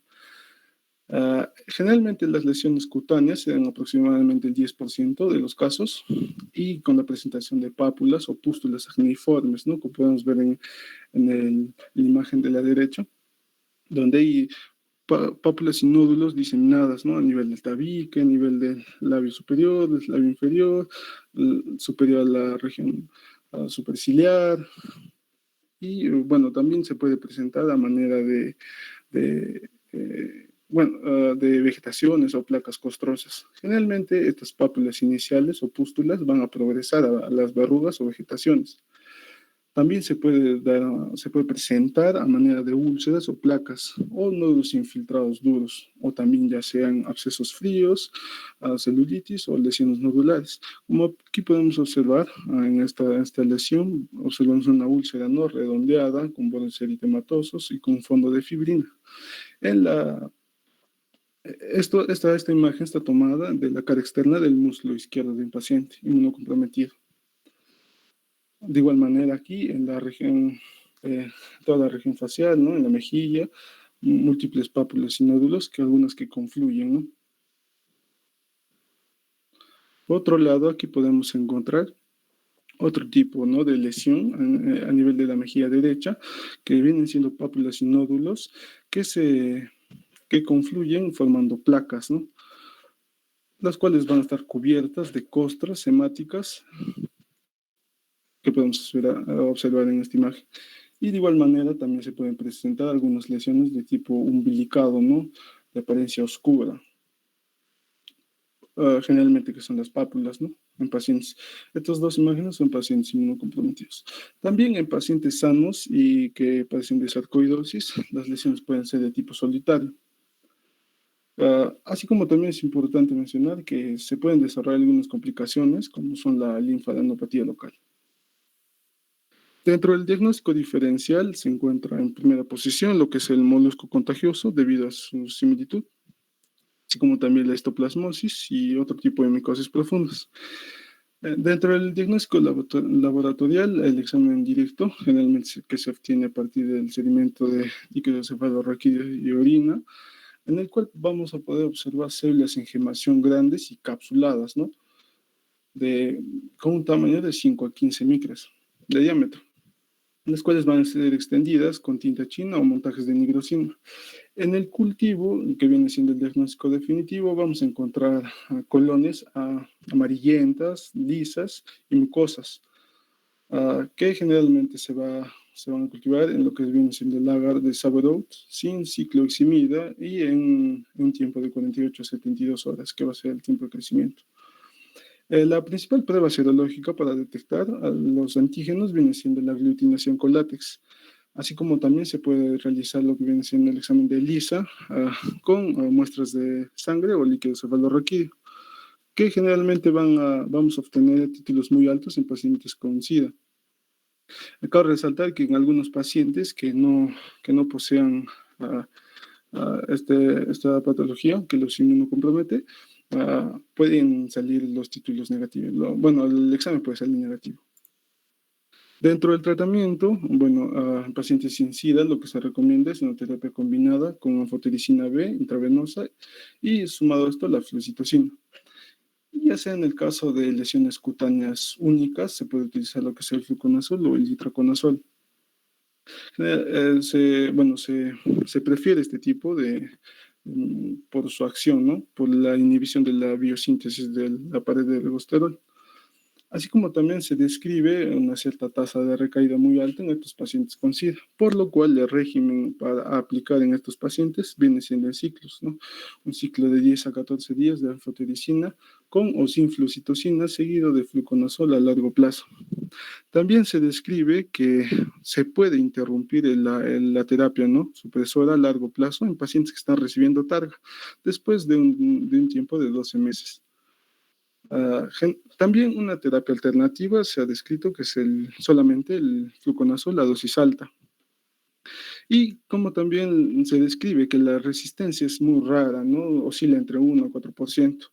Generalmente las lesiones cutáneas se dan aproximadamente el 10% de los casos y con la presentación de pápulas o pústulas acneiformes, ¿no?, como podemos ver en la imagen de la derecha, donde hay pápulas y nódulos diseminadas, ¿no?, a nivel del tabique, a nivel del labio superior, del labio inferior, superior a la región superciliar. Y bueno, también se puede presentar a manera de vegetaciones o placas costrosas. Generalmente estas pápulas iniciales o pústulas van a progresar a las verrugas o vegetaciones. También se puede presentar a manera de úlceras o placas o nódulos infiltrados duros, o también ya sean abscesos fríos, celulitis o lesiones nodulares. Como aquí podemos observar en esta lesión, observamos una úlcera no redondeada con bordes eritematosos y con un fondo de fibrina. Esta imagen está tomada de la cara externa del muslo izquierdo de un paciente inmunocomprometido. De igual manera aquí en la región, toda la región facial, ¿no?, en la mejilla, múltiples pápulas y nódulos, que algunas que confluyen, ¿no? Por otro lado, aquí podemos encontrar otro tipo, ¿no?, de lesión a nivel de la mejilla derecha, que vienen siendo pápulas y nódulos que confluyen formando placas, ¿no?, las cuales van a estar cubiertas de costras hemáticas que podemos observar en esta imagen. Y de igual manera también se pueden presentar algunas lesiones de tipo umbilicado, ¿no?, de apariencia oscura. Generalmente que son las pápulas, ¿no?, en pacientes. Estas dos imágenes son pacientes inmunocomprometidos. También en pacientes sanos y que padecen de sarcoidosis, las lesiones pueden ser de tipo solitario. Así como también es importante mencionar que se pueden desarrollar algunas complicaciones, como son la linfadenopatía local. Dentro del diagnóstico diferencial se encuentra en primera posición lo que es el molusco contagioso debido a su similitud, así como también la histoplasmosis y otro tipo de micosis profundas. Dentro del diagnóstico laboratorial, el examen directo, generalmente que se obtiene a partir del sedimento de líquido cefalorraquídeo y orina, en el cual vamos a poder observar células en gemación grandes y capsuladas, ¿no?, con un tamaño de 5 a 15 micras de diámetro, las cuales van a ser extendidas con tinta china o montajes de nigrosina. En el cultivo, que viene siendo el diagnóstico definitivo, vamos a encontrar colones amarillentas, lisas y mucosas, que generalmente se van a cultivar en lo que viene siendo el agar de Sabouraud, sin cicloheximida y en un tiempo de 48 a 72 horas, que va a ser el tiempo de crecimiento. La principal prueba serológica para detectar los antígenos viene siendo la aglutinación con látex, así como también se puede realizar lo que viene siendo el examen de ELISA con muestras de sangre o líquido cefalorraquídeo, que generalmente vamos a obtener títulos muy altos en pacientes con SIDA. Acabo de resaltar que en algunos pacientes que no posean esta patología que los inmunocompromete, pueden salir los títulos negativos. Bueno, el examen puede salir negativo. Dentro del tratamiento, bueno, en pacientes sin SIDA, lo que se recomienda es una terapia combinada con anfotericina B intravenosa y sumado a esto la flucitocina. Ya sea en el caso de lesiones cutáneas únicas, se puede utilizar lo que es el fluconazol o el itraconazol. Se prefiere este tipo por su acción, ¿no?, por la inhibición de la biosíntesis de la pared de ergosterol. Así como también se describe una cierta tasa de recaída muy alta en estos pacientes con SIDA, por lo cual el régimen para aplicar en estos pacientes viene siendo en ciclos, ¿no? Un ciclo de 10 a 14 días de anfotericina con o sin flucitocina, seguido de fluconazol a largo plazo. También se describe que se puede interrumpir la terapia, ¿no?, supresora a largo plazo en pacientes que están recibiendo targa, después de un tiempo de 12 meses. También una terapia alternativa se ha descrito que es solamente el fluconazol a dosis alta. Y como también se describe que la resistencia es muy rara, ¿no?, oscila entre 1 a 4%.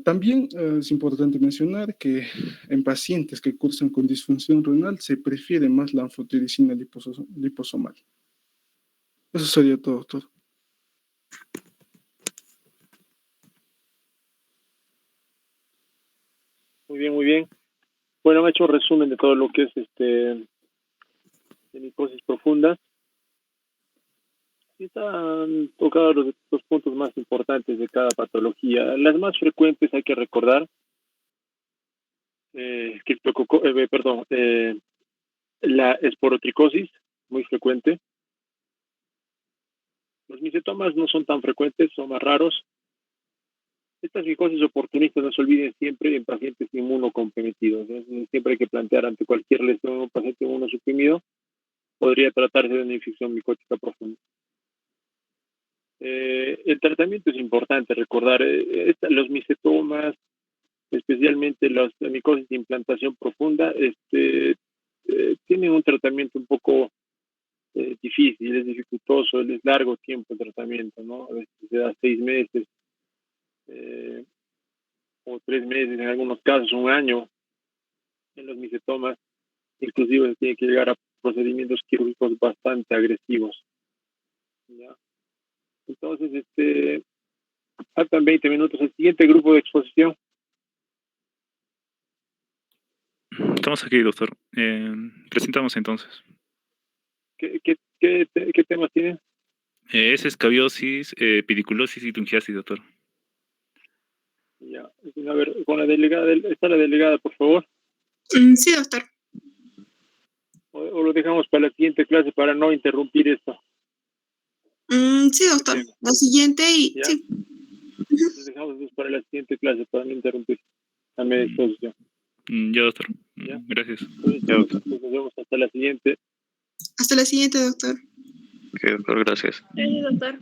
También es importante mencionar que en pacientes que cursan con disfunción renal se prefiere más la anfotericina liposomal. Eso sería todo, doctor. Muy bien, muy bien. Bueno, han hecho un resumen de todo lo que es de micosis profundas. Y están tocados los puntos más importantes de cada patología. Las más frecuentes hay que recordar la esporotricosis, muy frecuente. Los micetomas no son tan frecuentes, son más raros. Estas micosis oportunistas, no se olviden siempre en pacientes inmunocomprometidos. Siempre hay que plantear ante cualquier lesión en un paciente inmunosuprimido, podría tratarse de una infección micótica profunda. El tratamiento es importante recordar. Los micetomas, especialmente las micosis de implantación profunda, tienen un tratamiento un poco difícil, es dificultoso, es largo tiempo el tratamiento, ¿no? A veces se da 6 meses o 3 meses, en algunos casos 1 año en los micetomas. Inclusive se tiene que llegar a procedimientos quirúrgicos bastante agresivos. Ya. Entonces, faltan 20 minutos. El siguiente grupo de exposición. Estamos aquí, doctor. Presentamos entonces. ¿Qué temas tienen? Es escabiosis, pediculosis y tungiasis, doctor. Ya. A ver, con la delegada, está la delegada, por favor. Sí, doctor. O lo dejamos para la siguiente clase para no interrumpir esto. Sí, doctor. La siguiente y... ¿Ya? Sí. Lo dejamos para la siguiente clase para no interrumpir la media exposición. Ya, doctor. ¿Ya? Gracias. Entonces, nos vemos hasta la siguiente. Hasta la siguiente, doctor. Ok, doctor, gracias. Gracias, doctor.